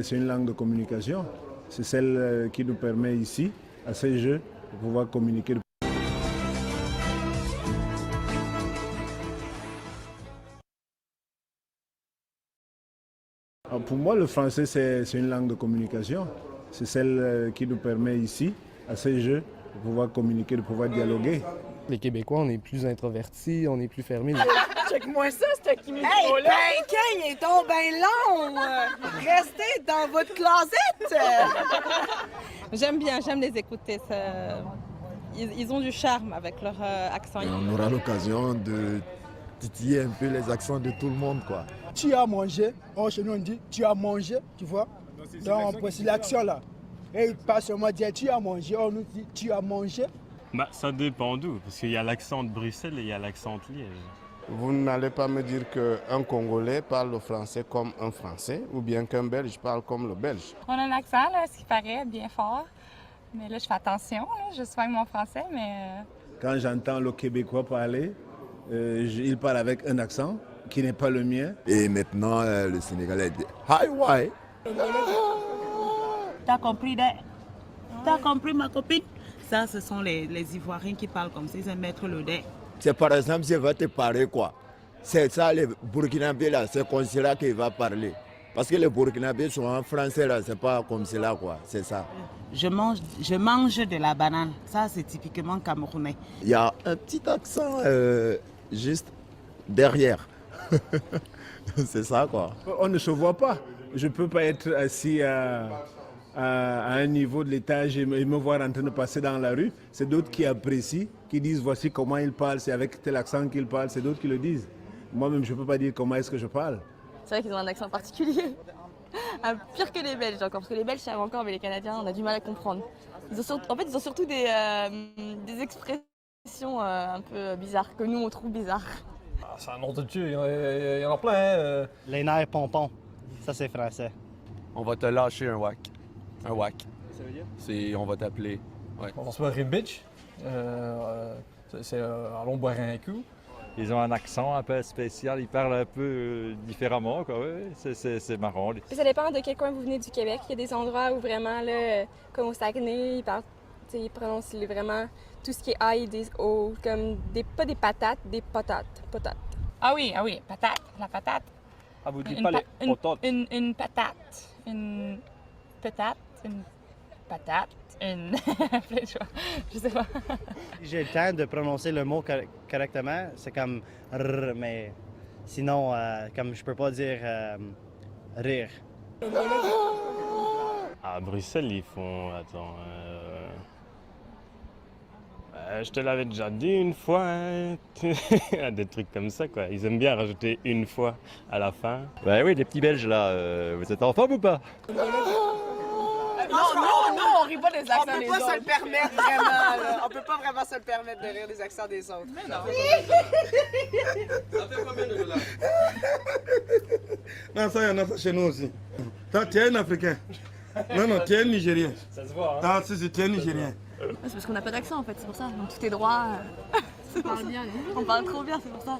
C'est une langue de communication. C'est celle qui nous permet ici, à ces Jeux, de pouvoir communiquer. Pour moi, le français, c'est une langue de communication. C'est celle qui nous permet ici, à ces Jeux, de pouvoir communiquer, de pouvoir dialoguer. Les Québécois, on est plus introvertis, on est plus fermés. Check-moi ça, ce qui micro-là! Hey, il est donc bien long! Restez dans votre closet! J'aime les écouter. Ils ont du charme avec leur accent. Et on aura l'occasion de titiller un peu les accents de tout le monde, quoi. Tu as mangé, chez nous on dit tu as mangé, tu vois? Donc c'est l'action là. Et pas seulement dire tu as mangé, on nous dit tu as mangé. Bah, ça dépend d'où, parce qu'il y a l'accent de Bruxelles et il y a l'accent de Liège. Vous n'allez pas me dire qu'un Congolais parle le français comme un Français ou bien qu'un Belge parle comme le Belge. On a un accent, là, ce qui paraît bien fort. Mais là, je fais attention, là, je soigne mon français, mais... Quand j'entends le Québécois parler, il parle avec un accent qui n'est pas le mien. Et maintenant, le Sénégalais dit « Hi, why ?» T'as compris, t'as compris, ma copine? Ça, ce sont les Ivoiriens qui parlent comme ça, ils aiment mettre le dé. C'est par exemple, si va te parler quoi. C'est ça, les Burkinabés là, c'est comme cela qu'il va parler. Parce que les Burkinabés sont en français là, c'est pas comme cela quoi, c'est ça. Je mange de la banane, ça c'est typiquement camerounais. Il y a un petit accent juste derrière. C'est ça quoi. On ne se voit pas. Je ne peux pas être assis à un niveau de l'étage et me voir en train de passer dans la rue. C'est d'autres qui apprécient, qui disent voici comment il parle, c'est avec tel accent qu'il parle, c'est d'autres qui le disent. Moi-même, je ne peux pas dire comment est-ce que je parle. C'est vrai qu'ils ont un accent particulier. Pire que les Belges encore, parce que les Belges savent encore, mais les Canadiens, on a du mal à comprendre. Ils ont surtout des expressions un peu bizarres, que nous on trouve bizarres. Ah, c'est un nom de Dieu, il y en a plein. Les nerfs pompons, ça c'est français. On va te lâcher un whack. Un whack. Ça veut dire? C'est on va t'appeler. Ouais. On se met un bitch. C'est allons boire un coup. Ils ont un accent un peu spécial, ils parlent un peu différemment, quoi. Ouais, c'est marrant. Ça dépend de quel coin vous venez du Québec. Il y a des endroits où vraiment, là, comme au Saguenay, ils prononcent vraiment tout ce qui est A et des O, comme pas des patates, des potates. Ah oui, patate, la patate. Ah, vous dites pas les potates? Une patate, une patate, une patate. Je sais pas. J'ai le temps de prononcer le mot correctement, c'est comme rrr, mais sinon, comme je peux pas dire rire. À Bruxelles, ils font. Attends. Je te l'avais déjà dit une fois, hein. Des trucs comme ça, quoi. Ils aiment bien rajouter une fois à la fin. Ben oui, les petits Belges là, vous êtes en forme ou pas? Non, on rit pas des accents des autres. On peut pas se le permettre vraiment, là. On peut pas vraiment se le permettre de rire des accents des autres. Mais non. Ça fait combien de dollars? Non, ça, il y en a ça chez nous aussi. Toi, tu es un Africain. Non, tu es un Nigérien. Ça se voit, hein? Ah, si, tu es un Nigérien. C'est parce qu'on n'a pas d'accent en fait, c'est pour ça. Donc tout est droit. On parle bien. On parle trop bien, c'est pour ça.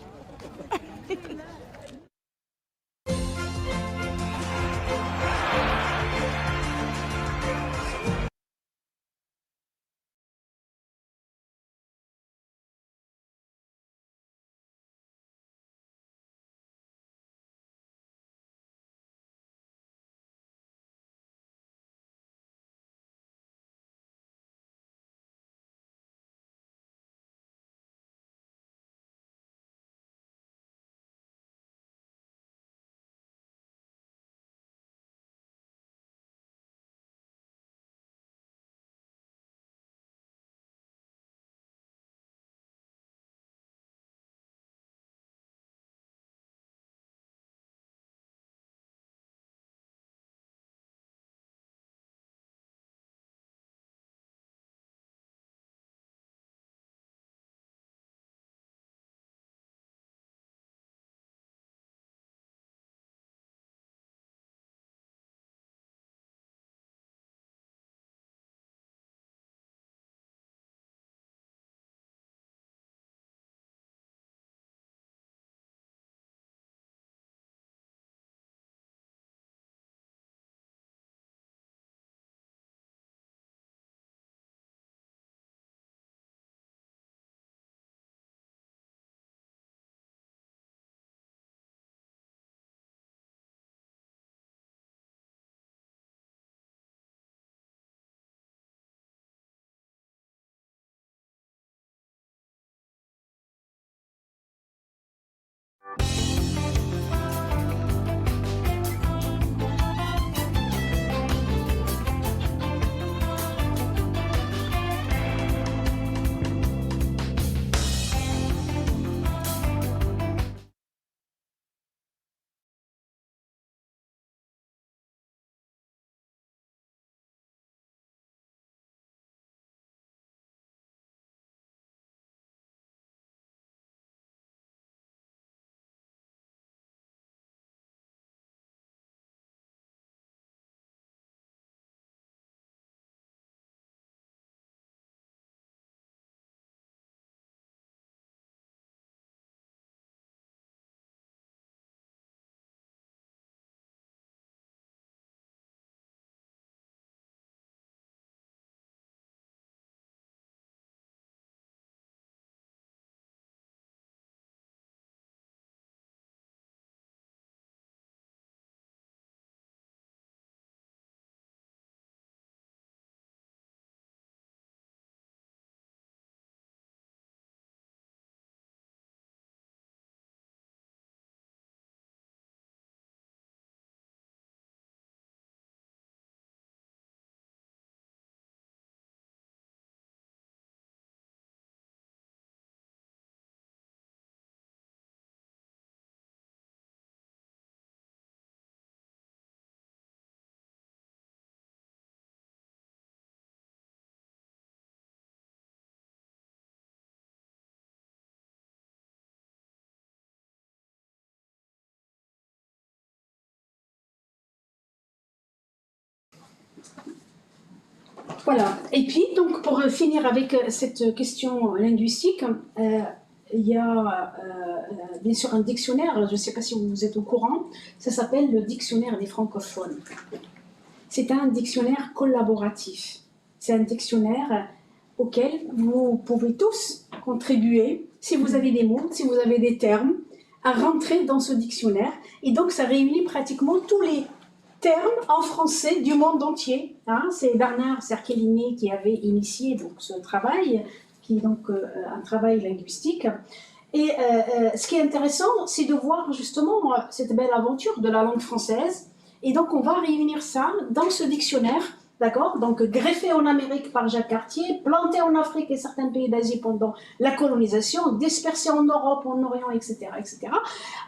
Voilà. Et puis, donc, pour finir avec cette question linguistique, il y a bien sûr un dictionnaire, je ne sais pas si vous êtes au courant, ça s'appelle le dictionnaire des francophones. C'est un dictionnaire collaboratif. C'est un dictionnaire auquel vous pouvez tous contribuer, si vous avez des mots, si vous avez des termes, à rentrer dans ce dictionnaire. Et donc, ça réunit pratiquement tous les termes en français du monde entier. Hein. C'est Bernard Cerquellini qui avait initié donc, ce travail, qui est donc un travail linguistique. Et ce qui est intéressant, c'est de voir justement cette belle aventure de la langue française. Et donc, on va réunir ça dans ce dictionnaire d'accord? Donc greffé en Amérique par Jacques Cartier, planté en Afrique et certains pays d'Asie pendant la colonisation, dispersé en Europe, en Orient, etc., etc.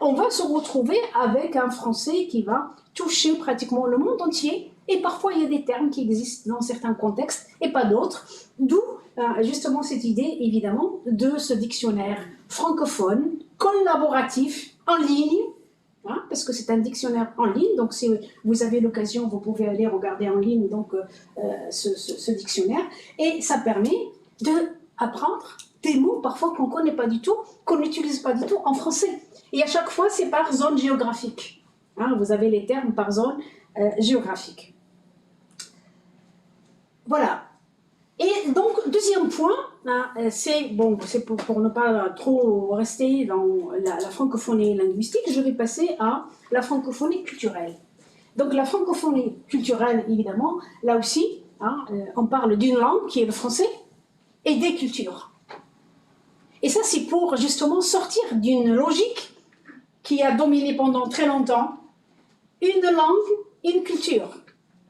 On va se retrouver avec un français qui va toucher pratiquement le monde entier. Et parfois, il y a des termes qui existent dans certains contextes et pas d'autres. D'où justement cette idée, évidemment, de ce dictionnaire francophone, collaboratif, en ligne, hein, parce que c'est un dictionnaire en ligne. Donc, si vous avez l'occasion, vous pouvez aller regarder en ligne donc, ce dictionnaire. Et ça permet d'apprendre des mots parfois qu'on ne connaît pas du tout, qu'on n'utilise pas du tout en français. Et à chaque fois, c'est par zone géographique. Hein, vous avez les termes par zone géographique. Voilà. Et donc, deuxième point, hein, c'est pour ne pas trop rester dans la francophonie linguistique, je vais passer à la francophonie culturelle. Donc, la francophonie culturelle, évidemment, là aussi, hein, on parle d'une langue qui est le français et des cultures. Et ça, c'est pour justement sortir d'une logique qui a dominé pendant très longtemps une langue, une culture.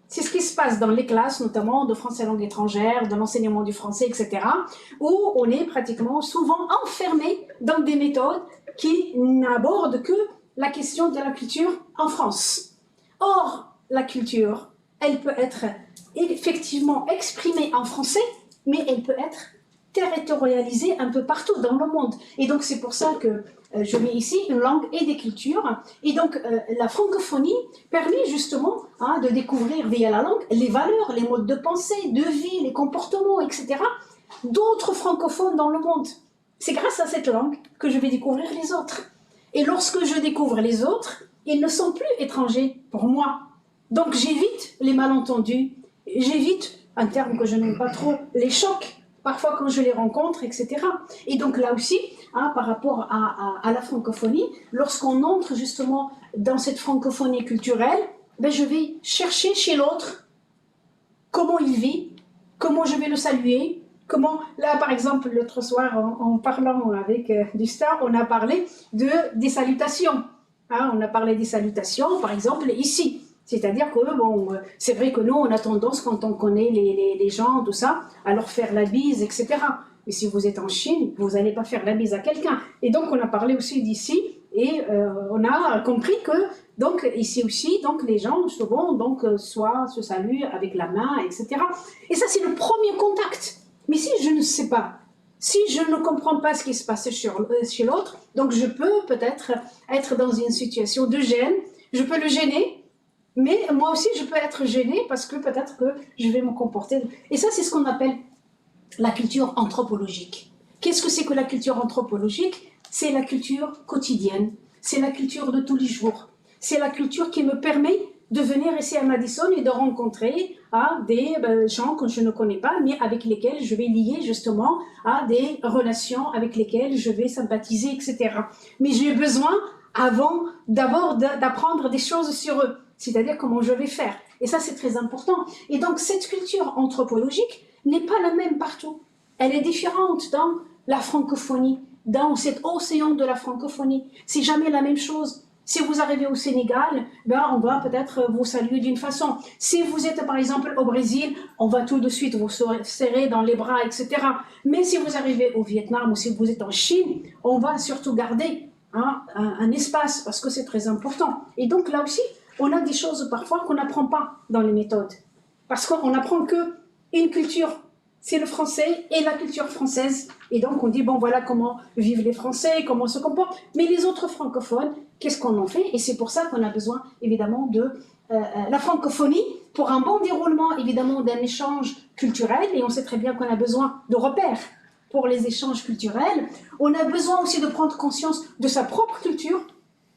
C'est ce qui se passe dans les classes, notamment de français langue étrangère, de l'enseignement du français, etc., où on est pratiquement souvent enfermé dans des méthodes qui n'abordent que la question de la culture en France. Or, la culture, elle peut être effectivement exprimée en français, mais elle peut être territorialisée un peu partout dans le monde. Et donc, c'est pour ça que je mets ici une langue et des cultures. Et donc, la francophonie permet justement de découvrir via la langue les valeurs, les modes de pensée, de vie, les comportements, etc. d'autres francophones dans le monde. C'est grâce à cette langue que je vais découvrir les autres. Et lorsque je découvre les autres, ils ne sont plus étrangers pour moi. Donc, j'évite les malentendus, j'évite, un terme que je n'aime pas trop, les chocs, parfois quand je les rencontre, etc. Et donc là aussi, par rapport à la francophonie, lorsqu'on entre justement dans cette francophonie culturelle, je vais chercher chez l'autre comment il vit, comment je vais le saluer, comment, là par exemple l'autre soir en parlant avec Gustave, on a parlé des salutations. On a parlé des salutations, par exemple ici. C'est-à-dire que, c'est vrai que nous, on a tendance, quand on connaît les gens, tout ça, à leur faire la bise, etc. Mais si vous êtes en Chine, vous n'allez pas faire la bise à quelqu'un. Et donc, on a parlé aussi d'ici, et on a compris que, donc, ici aussi, donc, les gens, souvent, donc, soit se saluent avec la main, etc. Et ça, c'est le premier contact. Mais si je ne sais pas, si je ne comprends pas ce qui se passe chez l'autre, donc, je peux peut-être être dans une situation de gêne, je peux le gêner, mais moi aussi, je peux être gênée parce que peut-être que je vais me comporter. Et ça, c'est ce qu'on appelle la culture anthropologique. Qu'est-ce que c'est que la culture anthropologique? C'est la culture quotidienne, c'est la culture de tous les jours. C'est la culture qui me permet de venir ici à Madison et de rencontrer des gens que je ne connais pas, mais avec lesquels je vais lier justement à des relations avec lesquelles je vais sympathiser, etc. Mais j'ai besoin, d'abord d'apprendre des choses sur eux. C'est-à-dire comment je vais faire. Et ça, c'est très important. Et donc, cette culture anthropologique n'est pas la même partout. Elle est différente dans la francophonie, dans cet océan de la francophonie. C'est jamais la même chose. Si vous arrivez au Sénégal, on va peut-être vous saluer d'une façon. Si vous êtes, par exemple, au Brésil, on va tout de suite vous serrer dans les bras, etc. Mais si vous arrivez au Vietnam ou si vous êtes en Chine, on va surtout garder un espace parce que c'est très important. Et donc, là aussi, on a des choses parfois qu'on n'apprend pas dans les méthodes. Parce qu'on n'apprend qu'une culture, c'est le français et la culture française. Et donc on dit, voilà comment vivent les Français, comment se comportent. Mais les autres francophones, qu'est-ce qu'on en fait? Et c'est pour ça qu'on a besoin évidemment de la francophonie, pour un bon déroulement évidemment d'un échange culturel. Et on sait très bien qu'on a besoin de repères pour les échanges culturels. On a besoin aussi de prendre conscience de sa propre culture.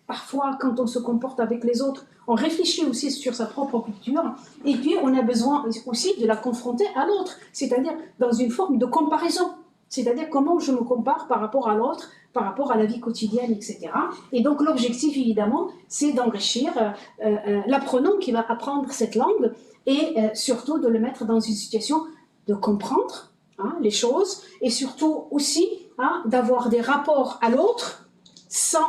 Parfois, quand on se comporte avec les autres, on réfléchit aussi sur sa propre culture. Et puis, on a besoin aussi de la confronter à l'autre, c'est-à-dire dans une forme de comparaison. C'est-à-dire comment je me compare par rapport à l'autre, par rapport à la vie quotidienne, etc. Et donc, l'objectif, évidemment, c'est d'enrichir l'apprenant qui va apprendre cette langue et surtout de le mettre dans une situation de comprendre les choses et surtout aussi d'avoir des rapports à l'autre sans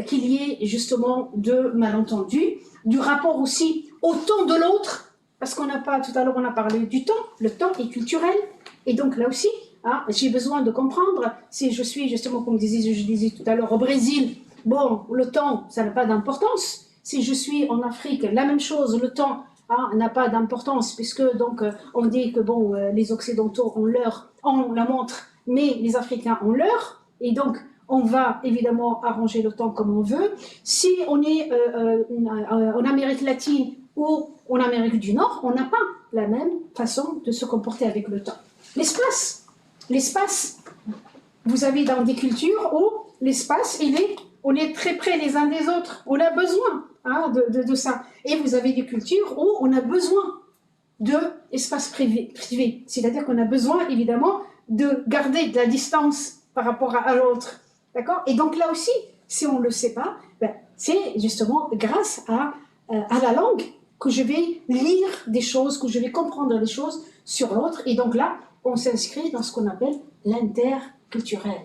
qu'il y ait justement de malentendus, du rapport aussi au temps de l'autre, parce qu'on n'a pas, tout à l'heure on a parlé du temps, le temps est culturel, et donc là aussi, j'ai besoin de comprendre, si je suis justement, comme je disais tout à l'heure, au Brésil, bon, le temps, ça n'a pas d'importance. Si je suis en Afrique, la même chose, le temps n'a pas d'importance, puisque donc on dit que bon, les Occidentaux ont la montre, mais les Africains ont l'heure, et donc on va évidemment arranger le temps comme on veut. Si on est en Amérique latine ou en Amérique du Nord, on n'a pas la même façon de se comporter avec le temps. L'espace, vous avez dans des cultures où l'espace, on est très près les uns des autres, on a besoin de ça. Et vous avez des cultures où on a besoin d'espace privé. C'est-à-dire qu'on a besoin, évidemment, de garder de la distance par rapport à l'autre. D'accord? Et donc là aussi, si on ne le sait pas, c'est justement grâce à la langue que je vais lire des choses, que je vais comprendre des choses sur l'autre. Et donc là, on s'inscrit dans ce qu'on appelle l'interculturel.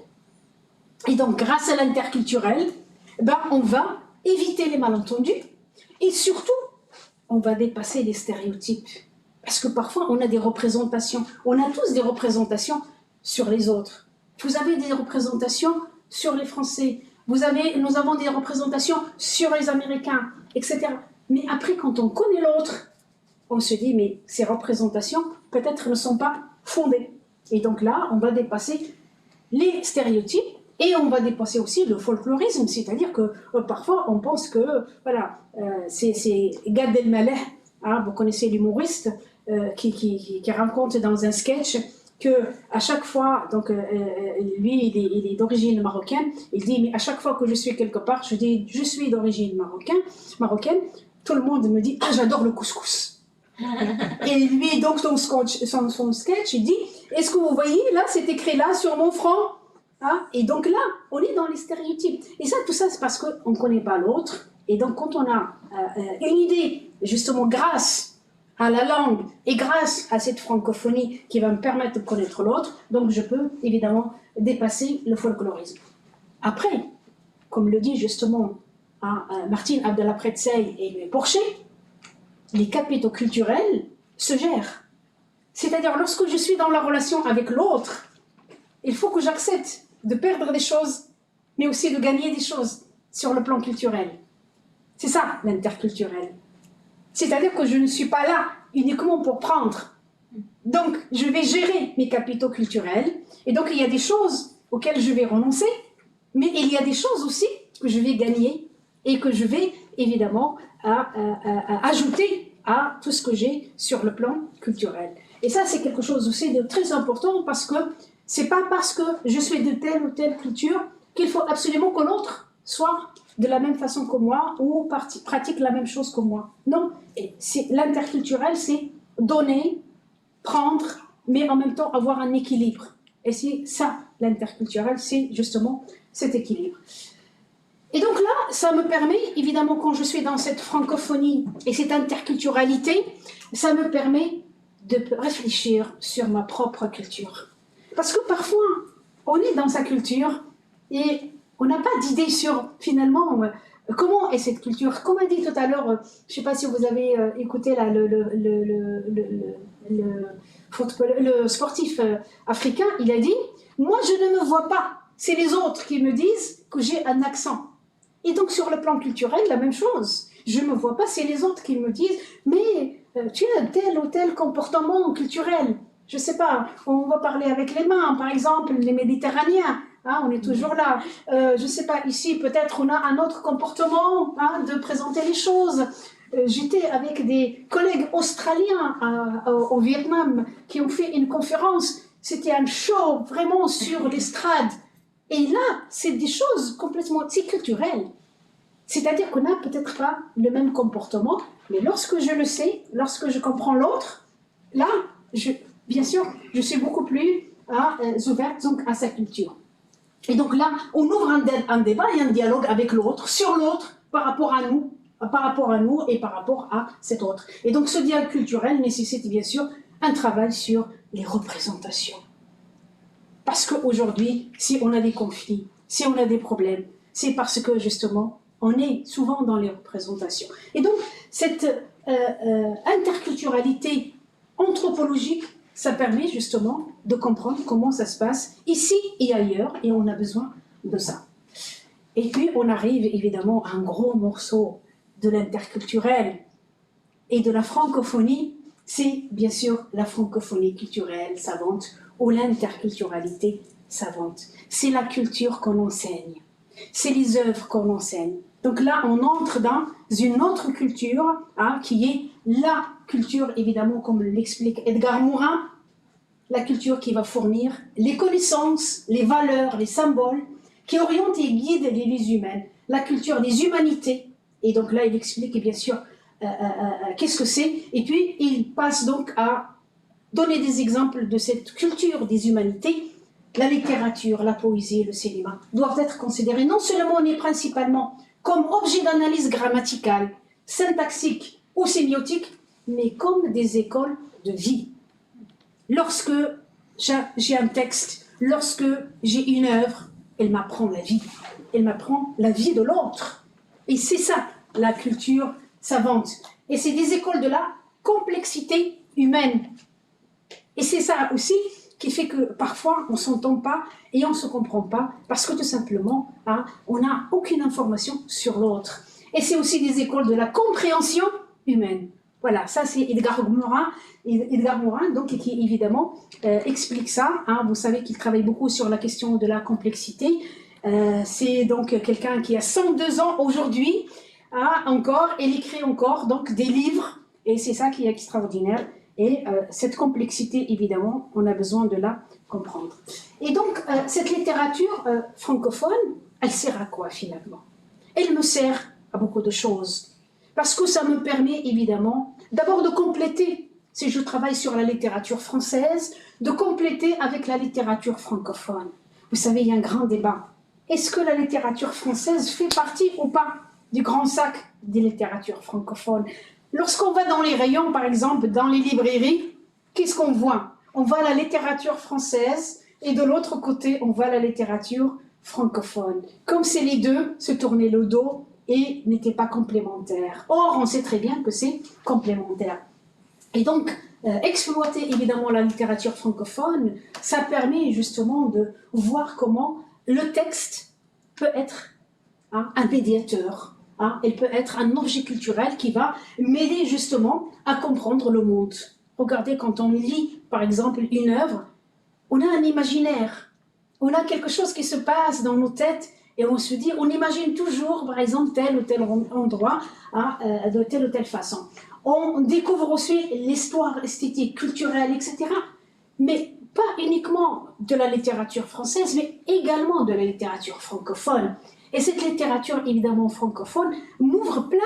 Et donc, grâce à l'interculturel, on va éviter les malentendus et surtout, on va dépasser les stéréotypes. Parce que parfois, on a des représentations. On a tous des représentations sur les autres. Vous avez des représentations sur les Français. Nous avons des représentations sur les Américains, etc. Mais après, quand on connaît l'autre, on se dit, mais ces représentations, peut-être, ne sont pas fondées. Et donc là, on va dépasser les stéréotypes et on va dépasser aussi le folklorisme. C'est-à-dire que parfois, on pense que, voilà, c'est Gad Elmaleh, vous connaissez l'humoriste, qui raconte dans un sketch que à chaque fois, donc lui il est d'origine marocaine, il dit mais à chaque fois que je suis quelque part, je dis je suis d'origine marocaine, tout le monde me dit ah j'adore le couscous. Et lui donc son sketch il dit est-ce que vous voyez là c'est écrit là sur mon front et donc là on est dans les stéréotypes et ça tout ça c'est parce qu'on ne connaît pas l'autre et donc quand on a une idée justement grâce à la langue et grâce à cette francophonie qui va me permettre de connaître l'autre, donc je peux évidemment dépasser le folklorisme. Après, comme le dit justement Martine Abdallah-Pretsey et Porcher, les capitaux culturels se gèrent. C'est-à-dire lorsque je suis dans la relation avec l'autre, il faut que j'accepte de perdre des choses, mais aussi de gagner des choses sur le plan culturel. C'est ça l'interculturel. C'est-à-dire que je ne suis pas là uniquement pour prendre. Donc, je vais gérer mes capitaux culturels. Et donc, il y a des choses auxquelles je vais renoncer, mais il y a des choses aussi que je vais gagner et que je vais évidemment ajouter à tout ce que j'ai sur le plan culturel. Et ça, c'est quelque chose aussi de très important parce que c'est pas parce que je suis de telle ou telle culture qu'il faut absolument que l'autre soit de la même façon que moi ou pratique la même chose que moi. Non, l'interculturel, c'est donner, prendre, mais en même temps avoir un équilibre. Et c'est ça, l'interculturel, c'est justement cet équilibre. Et donc là, ça me permet, évidemment, quand je suis dans cette francophonie et cette interculturalité, ça me permet de réfléchir sur ma propre culture. Parce que parfois, on est dans sa culture et on n'a pas d'idée sur, finalement, comment est cette culture. Comme a dit tout à l'heure, je ne sais pas si vous avez écouté là, le sportif africain, il a dit « Moi, je ne me vois pas. C'est les autres qui me disent que j'ai un accent. » Et donc, sur le plan culturel, la même chose. Je ne me vois pas, c'est les autres qui me disent « Mais tu as tel ou tel comportement culturel. » Je ne sais pas, on va parler avec les mains, par exemple, les Méditerranéens. On est toujours là. Je ne sais pas, ici, peut-être on a un autre comportement de présenter les choses. J'étais avec des collègues australiens au Vietnam qui ont fait une conférence. C'était un show vraiment sur l'estrade. Et là, c'est des choses complètement culturelles. C'est-à-dire qu'on n'a peut-être pas le même comportement, mais lorsque je le sais, lorsque je comprends l'autre, là, bien sûr, je suis beaucoup plus ouverte donc, à sa culture. Et donc là, on ouvre un débat et un dialogue avec l'autre, sur l'autre, par rapport à nous et par rapport à cet autre. Et donc ce dialogue culturel nécessite bien sûr un travail sur les représentations. Parce qu'aujourd'hui, si on a des conflits, si on a des problèmes, c'est parce que justement, On est souvent dans les représentations. Et donc, cette interculturalité anthropologique, ça permet justement de comprendre comment ça se passe ici et ailleurs, et on a besoin de ça. Et puis, on arrive évidemment à un gros morceau de l'interculturel et de la francophonie, c'est bien sûr la francophonie culturelle savante ou l'interculturalité savante. C'est la culture qu'on enseigne, c'est les œuvres qu'on enseigne. Donc là, on entre dans une autre culture, qui est la culture, évidemment, comme l'explique Edgar Morin, la culture qui va fournir les connaissances, les valeurs, les symboles, qui orientent et guident les vies humaines, la culture des humanités. Et donc là, il explique bien sûr qu'est-ce que c'est, et puis il passe donc à donner des exemples de cette culture des humanités. La littérature, la poésie, le cinéma doivent être considérés non seulement et principalement comme objet d'analyse grammaticale, syntaxique ou sémiotique, mais comme des écoles de vie. Lorsque j'ai un texte, lorsque j'ai une œuvre, elle m'apprend la vie. Elle m'apprend la vie de l'autre. Et c'est ça, la culture savante. Et c'est des écoles de la complexité humaine. Et c'est ça aussi qui fait que parfois on ne s'entend pas et on ne se comprend pas parce que tout simplement, on n'a aucune information sur l'autre. Et c'est aussi des écoles de la compréhension humaine. Voilà, ça c'est Edgar Morin donc, qui évidemment explique ça. Vous savez qu'il travaille beaucoup sur la question de la complexité. C'est donc quelqu'un qui a 102 ans aujourd'hui, encore, et il écrit encore donc, des livres, et c'est ça qui est extraordinaire. Et cette complexité, évidemment, on a besoin de la comprendre. Et donc, cette littérature francophone, elle sert à quoi finalement? Elle me sert à beaucoup de choses. Parce que ça me permet, évidemment, d'abord de compléter, si je travaille sur la littérature française, de compléter avec la littérature francophone. Vous savez, il y a un grand débat. Est-ce que la littérature française fait partie ou pas du grand sac des littératures francophones? Lorsqu'on va dans les rayons, par exemple, dans les librairies, qu'est-ce qu'on voit? On voit la littérature française et de l'autre côté, on voit la littérature francophone. Comme si les deux se tournaient le dos et n'étaient pas complémentaires. Or, on sait très bien que c'est complémentaire. Et donc, exploiter évidemment la littérature francophone, ça permet justement de voir comment le texte peut être un médiateur. Elle peut être un objet culturel qui va m'aider justement à comprendre le monde. Regardez, quand on lit, par exemple, une œuvre, on a un imaginaire. On a quelque chose qui se passe dans nos têtes et on se dit, on imagine toujours, par exemple, tel ou tel endroit de telle ou telle façon. On découvre aussi l'histoire esthétique, culturelle, etc. Mais pas uniquement de la littérature française, mais également de la littérature francophone. Et cette littérature, évidemment, francophone, m'ouvre plein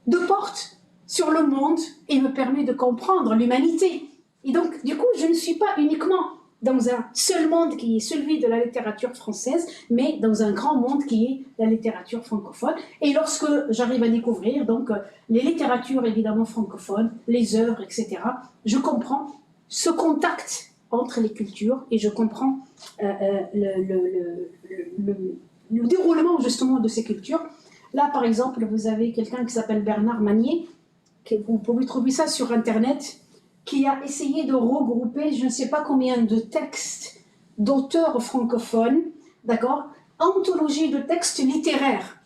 de portes sur le monde et me permet de comprendre l'humanité. Et donc, du coup, je ne suis pas uniquement dans un seul monde qui est celui de la littérature française, mais dans un grand monde qui est la littérature francophone. Et lorsque j'arrive à découvrir donc, les littératures, évidemment, francophones, les œuvres, etc., je comprends ce contact entre les cultures et je comprends le déroulement justement de ces cultures. Là, par exemple, vous avez quelqu'un qui s'appelle Bernard Manier, vous pouvez trouver ça sur Internet, qui a essayé de regrouper je ne sais pas combien de textes d'auteurs francophones, d'accord, anthologie de textes littéraires.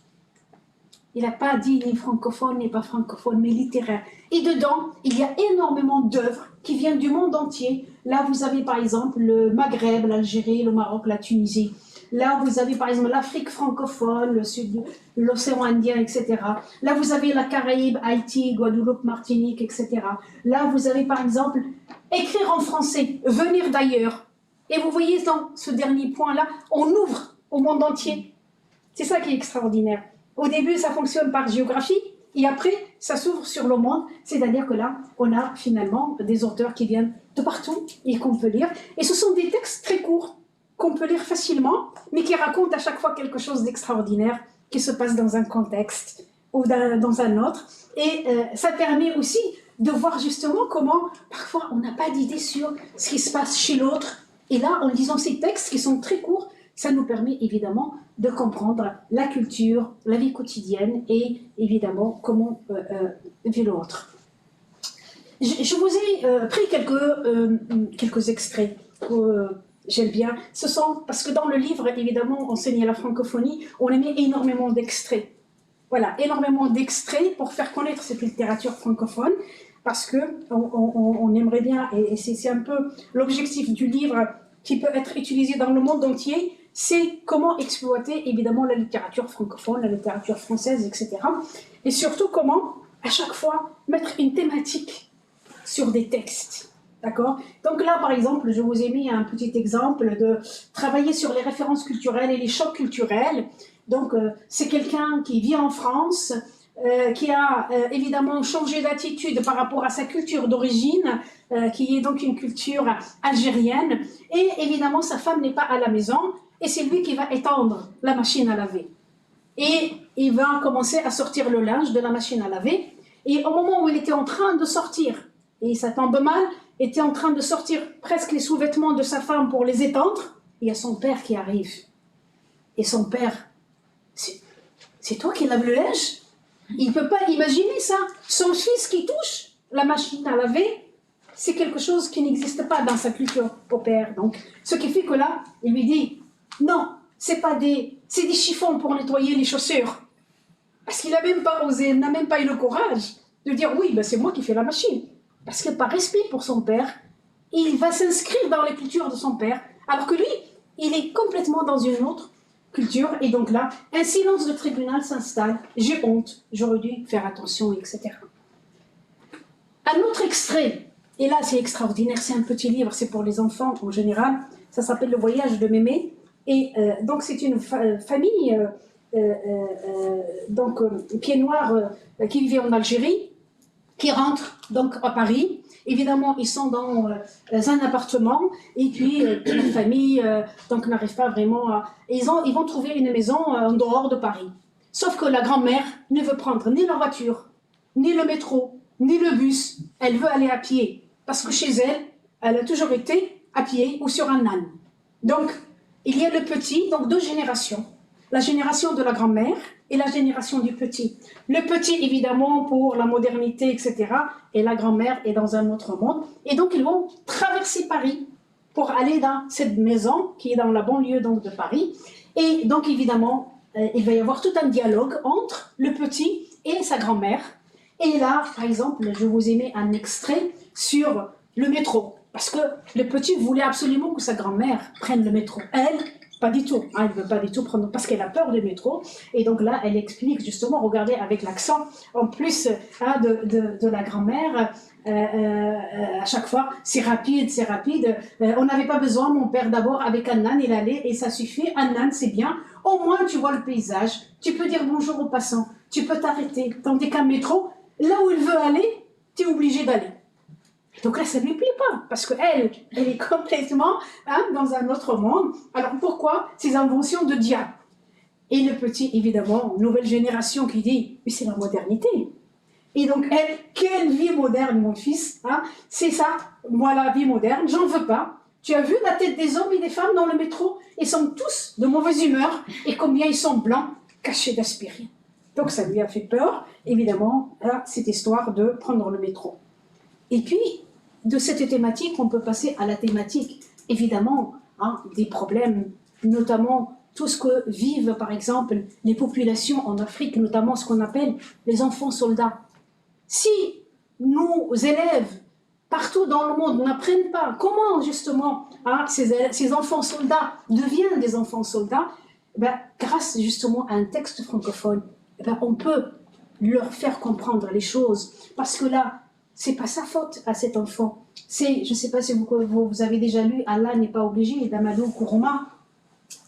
Il n'a pas dit ni francophone, ni pas francophone, mais littéraire. Et dedans, il y a énormément d'œuvres qui viennent du monde entier. Là, vous avez par exemple le Maghreb, l'Algérie, le Maroc, la Tunisie. Là, vous avez par exemple l'Afrique francophone, le sud, l'océan Indien, etc. Là, vous avez la Caraïbe, Haïti, Guadeloupe, Martinique, etc. Là, vous avez par exemple écrire en français, venir d'ailleurs. Et vous voyez dans ce dernier point-là, on ouvre au monde entier. C'est ça qui est extraordinaire. Au début, ça fonctionne par géographie, et après, ça s'ouvre sur le monde. C'est-à-dire que là, on a finalement des auteurs qui viennent de partout et qu'on peut lire. Et ce sont des textes très courts, qu'on peut lire facilement, mais qui racontent à chaque fois quelque chose d'extraordinaire qui se passe dans un contexte ou dans un autre. Et ça permet aussi de voir justement comment, parfois, on n'a pas d'idée sur ce qui se passe chez l'autre. Et là, en lisant ces textes qui sont très courts, ça nous permet évidemment de comprendre la culture, la vie quotidienne et évidemment comment vit l'autre. Je vous ai pris quelques extraits que j'aime bien. Ce sont, parce que dans le livre, évidemment, Enseigner la francophonie, on émet énormément d'extraits. Voilà, énormément d'extraits pour faire connaître cette littérature francophone, parce qu'on aimerait bien, et c'est un peu l'objectif du livre qui peut être utilisé dans le monde entier, c'est comment exploiter évidemment la littérature francophone, la littérature française, etc. Et surtout comment, à chaque fois, mettre une thématique sur des textes. D'accord? Donc là, par exemple, je vous ai mis un petit exemple de travailler sur les références culturelles et les chocs culturels. Donc, c'est quelqu'un qui vit en France, qui a évidemment changé d'attitude par rapport à sa culture d'origine, qui est donc une culture algérienne, et évidemment sa femme n'est pas à la maison, et c'est lui qui va étendre la machine à laver. Et il va commencer à sortir le linge de la machine à laver, et au moment où il était en train de sortir, et ça tombe mal, était en train de sortir presque les sous-vêtements de sa femme pour les étendre, il y a son père qui arrive. Et son père, c'est toi qui laves le linge? Il ne peut pas imaginer ça. Son fils qui touche la machine à laver, c'est quelque chose qui n'existe pas dans sa culture au père. Donc, ce qui fait que là, il lui dit, non, c'est des chiffons pour nettoyer les chaussures. Parce qu'il n'a même pas osé, n'a même pas eu le courage de dire, oui, ben c'est moi qui fais la machine. Parce que par respect pour son père, il va s'inscrire dans la culture de son père, alors que lui, il est complètement dans une autre culture, et donc là, un silence de tribunal s'installe, j'ai honte, j'aurais dû faire attention, etc. Un autre extrait, et là c'est extraordinaire, c'est un petit livre, c'est pour les enfants en général, ça s'appelle Le voyage de Mémé, et donc c'est une famille, pieds noirs, qui vivait en Algérie, qui rentrent donc à Paris. Évidemment, ils sont dans un appartement, et puis la famille donc n'arrive pas vraiment à... Ils vont trouver une maison en dehors de Paris. Sauf que la grand-mère ne veut prendre ni la voiture, ni le métro, ni le bus. Elle veut aller à pied, parce que chez elle, elle a toujours été à pied ou sur un âne. Donc, il y a le petit, donc 2 générations. La génération de la grand-mère et la génération du petit. Le petit, évidemment, pour la modernité, etc. Et la grand-mère est dans un autre monde. Et donc, ils vont traverser Paris pour aller dans cette maison qui est dans la banlieue donc, de Paris. Et donc, évidemment, il va y avoir tout un dialogue entre le petit et sa grand-mère. Et là, par exemple, je vous ai mis un extrait sur le métro. Parce que le petit voulait absolument que sa grand-mère prenne le métro. Elle, pas du tout. Elle ne veut pas du tout prendre, parce qu'elle a peur du métro. Et donc là, elle explique justement, regardez avec l'accent, en plus de la grand-mère, à chaque fois, c'est rapide, c'est rapide. On n'avait pas besoin, mon père d'abord, avec un âne, il allait, et ça suffit. Un âne, c'est bien. Au moins, tu vois le paysage. Tu peux dire bonjour aux passants. Tu peux t'arrêter. Tandis qu'un métro, là où il veut aller, tu es obligé d'aller. Donc là, ça ne lui plaît pas, parce qu'elle est complètement dans un autre monde. Alors pourquoi ces inventions de diable? Et le petit, évidemment, nouvelle génération qui dit, mais c'est la modernité. Et donc elle, quelle vie moderne, mon fils, c'est ça, moi la vie moderne, j'en veux pas. Tu as vu la tête des hommes et des femmes dans le métro? Ils sont tous de mauvaise humeur, et combien ils sont blancs, cachés d'aspirine. Donc ça lui a fait peur, évidemment, cette histoire de prendre le métro. Et puis, de cette thématique, on peut passer à la thématique, évidemment, des problèmes, notamment tout ce que vivent, par exemple, les populations en Afrique, notamment ce qu'on appelle les enfants soldats. Si nos élèves, partout dans le monde, n'apprennent pas comment, justement, ces enfants soldats deviennent des enfants soldats, grâce, justement, à un texte francophone, on peut leur faire comprendre les choses. Parce que là, c'est pas sa faute à cet enfant. Je ne sais pas si vous avez déjà lu Allah n'est pas obligé d'Amadou Kourouma,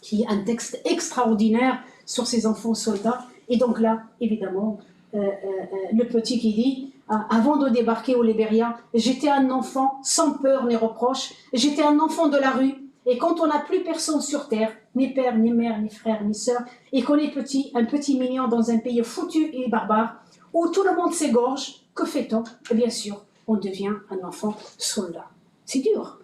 qui est un texte extraordinaire sur ces enfants soldats. Et donc là, évidemment, le petit qui dit avant de débarquer au Libéria, j'étais un enfant sans peur ni reproche, j'étais un enfant de la rue. Et quand on n'a plus personne sur terre, ni père, ni mère, ni frère, ni sœur, et qu'on est petit, un petit mignon dans un pays foutu et barbare, où tout le monde s'égorge, que fait-on? Et bien sûr, on devient un enfant soldat. C'est dur.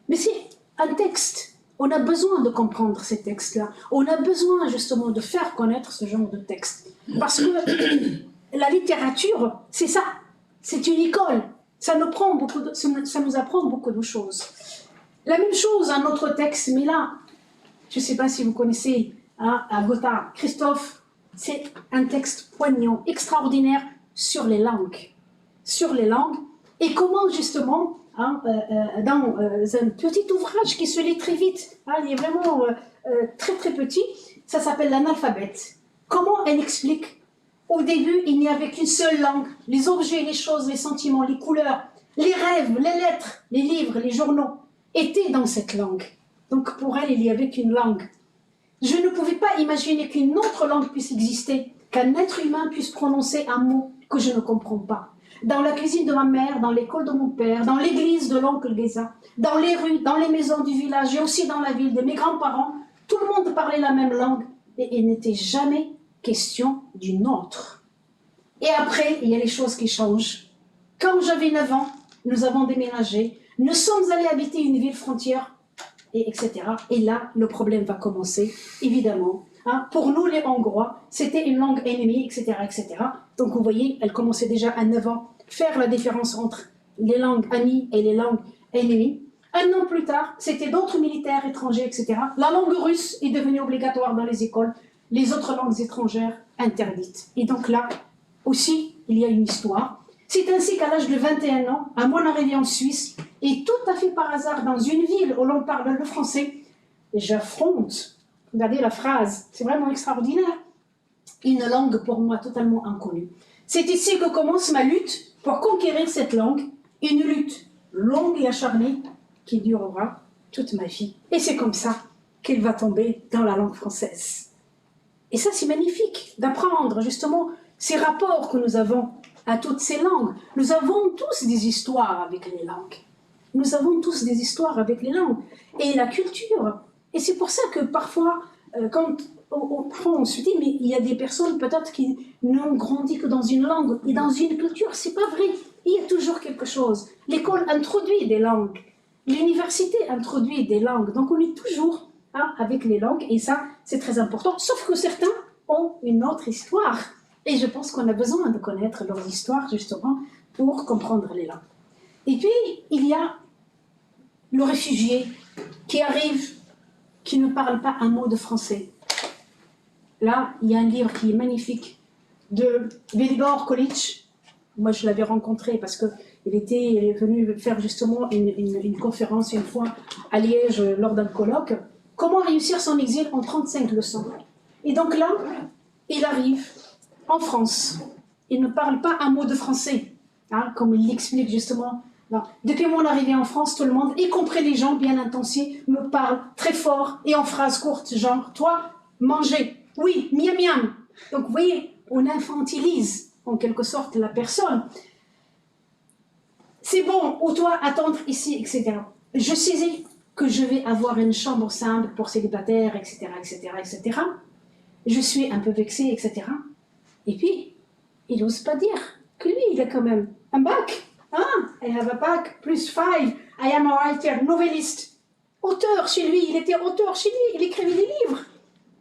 Mais c'est un texte On a besoin de comprendre ces textes-là. On a besoin justement de faire connaître ce genre de textes. Parce que la littérature, c'est ça. C'est une école. Ça nous apprend beaucoup de choses. La même chose, un autre texte, mais là, je ne sais pas si vous connaissez à Gotha, Christophe, c'est un texte poignant, extraordinaire sur les langues. Sur les langues, et comment justement, dans un petit ouvrage qui se lit très vite, il est vraiment très très petit, ça s'appelle l'analphabète. Comment elle explique? Au début, il n'y avait qu'une seule langue. Les objets, les choses, les sentiments, les couleurs, les rêves, les lettres, les livres, les journaux étaient dans cette langue. Donc pour elle, il n'y avait qu'une langue. Je ne pouvais pas imaginer qu'une autre langue puisse exister, qu'un être humain puisse prononcer un mot que je ne comprends pas. Dans la cuisine de ma mère, dans l'école de mon père, dans l'église de l'oncle Guéza, dans les rues, dans les maisons du village et aussi dans la ville de mes grands-parents, tout le monde parlait la même langue et il n'était jamais question d'une autre. Et après, il y a les choses qui changent. Quand j'avais 9 ans, nous avons déménagé, nous sommes allés habiter une ville frontière, et etc. Et là, le problème va commencer, évidemment. Pour nous, les Hongrois, c'était une langue ennemie, etc., etc. Donc, vous voyez, elle commençait déjà à 9 ans, faire la différence entre les langues amies et les langues ennemies. Un an plus tard, c'était d'autres militaires étrangers, etc. La langue russe est devenue obligatoire dans les écoles, les autres langues étrangères interdites. Et donc là, aussi, il y a une histoire. C'est ainsi qu'à l'âge de 21 ans, à mon arrivée en Suisse, et tout à fait par hasard dans une ville où l'on parle le français, j'affronte, regardez la phrase, c'est vraiment extraordinaire, une langue pour moi totalement inconnue. C'est ici que commence ma lutte pour conquérir cette langue, une lutte longue et acharnée qui durera toute ma vie. Et c'est comme ça qu'elle va tomber dans la langue française. Et ça, c'est magnifique d'apprendre justement ces rapports que nous avons à toutes ces langues. Nous avons tous des histoires avec les langues. Nous avons tous des histoires avec les langues et la culture. Et c'est pour ça que parfois, quand on se dit, mais il y a des personnes peut-être qui n'ont grandi que dans une langue et dans une culture. C'est pas vrai. Il y a toujours quelque chose. L'école introduit des langues. L'université introduit des langues. Donc on est toujours avec les langues et ça, c'est très important. Sauf que certains ont une autre histoire. Et je pense qu'on a besoin de connaître leurs histoires justement pour comprendre les langues. Et puis, il y a le réfugié qui arrive, qui ne parle pas un mot de français. Là, il y a un livre qui est magnifique de Velibor Kolic. Moi, je l'avais rencontré parce qu'il était venu faire justement une conférence une fois à Liège lors d'un colloque. Comment réussir son exil en 35 leçons. Et donc là, il arrive en France. Il ne parle pas un mot de français, comme il l'explique justement. Non. Depuis mon arrivée en France, tout le monde, y compris les gens bien intentionnés, me parlent très fort et en phrases courtes, genre « toi, manger ». Oui, miam miam. Donc vous voyez, on infantilise en quelque sorte la personne. C'est bon, ou toi, attendre ici, etc. Je sais que je vais avoir une chambre simple pour célibataires, etc., etc., etc. Je suis un peu vexée, etc. Et puis, il n'ose pas dire que lui, il a quand même un bac. I have a bac, plus 5. I am a writer, novelliste. Auteur chez lui, il était auteur chez lui, il écrivait des livres.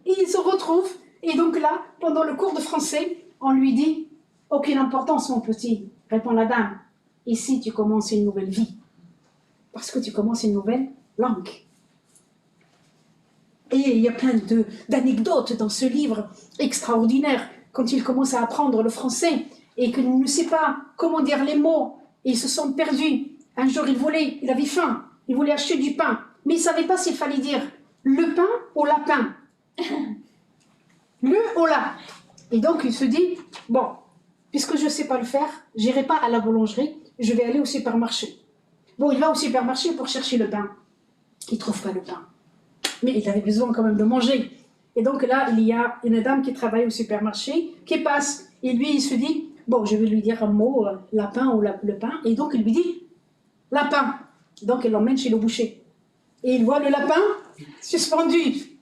Et il se retrouve, et donc là, pendant le cours de français, on lui dit « Aucune importance, mon petit », répond la dame. « Ici, tu commences une nouvelle vie. Parce que tu commences une nouvelle langue. » Et il y a plein d'anecdotes dans ce livre extraordinaire. Quand il commence à apprendre le français et qu'il ne sait pas comment dire les mots, et ils se sont perdus. Un jour, il avait faim, il voulait acheter du pain, mais il ne savait pas s'il fallait dire le pain ou lapin. Le ou la. Et donc, il se dit, bon, puisque je ne sais pas le faire, je n'irai pas à la boulangerie, je vais aller au supermarché. Bon, il va au supermarché pour chercher le pain. Il ne trouve pas le pain. Mais il avait besoin quand même de manger. Et donc là, il y a une dame qui travaille au supermarché, qui passe, et lui, il se dit, bon, je vais lui dire un mot, lapin ou le pain, et donc il lui dit, lapin. Donc il l'emmène chez le boucher. Et il voit le lapin suspendu.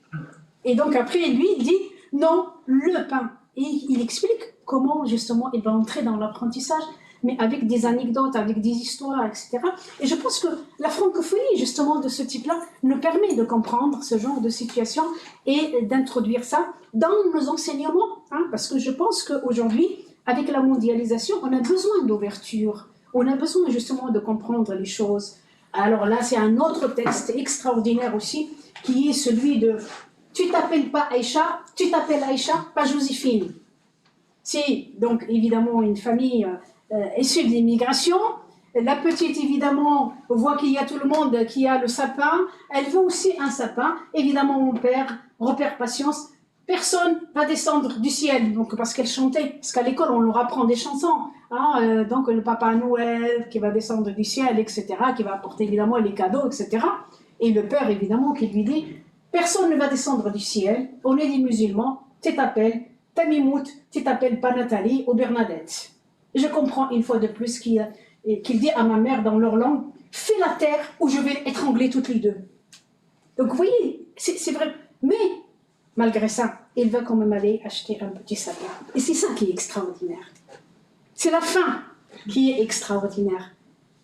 Et donc après, lui, il dit, non, le pain. Et il explique comment, justement, il va entrer dans l'apprentissage mais avec des anecdotes, avec des histoires, etc. Et je pense que la francophonie, justement, de ce type-là, nous permet de comprendre ce genre de situation et d'introduire ça dans nos enseignements, hein, parce que je pense qu'aujourd'hui, avec la mondialisation, on a besoin d'ouverture, on a besoin justement de comprendre les choses. Alors là, c'est un autre texte extraordinaire aussi, qui est celui de « Tu t'appelles pas Aïcha, tu t'appelles Aïcha, pas Joséphine ». C'est donc évidemment une famille issue de l'immigration. La petite, évidemment, voit qu'il y a tout le monde qui a le sapin. Elle veut aussi un sapin. Évidemment, mon père, repère patience. Personne va descendre du ciel, donc parce qu'elle chantait. Parce qu'à l'école, on leur apprend des chansons. Hein, donc le Papa Noël qui va descendre du ciel, etc., qui va apporter évidemment les cadeaux, etc. Et le père, évidemment, qui lui dit « Personne ne va descendre du ciel. On est des musulmans. Tu t'appelles Tamimout, tu t'appelles pas Nathalie ou Bernadette. » Je comprends une fois de plus qu'il dit à ma mère dans leur langue « Fais la terre ou je vais étrangler toutes les deux. » Donc vous voyez, c'est vrai. Mais malgré ça, il va quand même aller acheter un petit sapin. Et c'est ça qui est extraordinaire. C'est la fin qui est extraordinaire.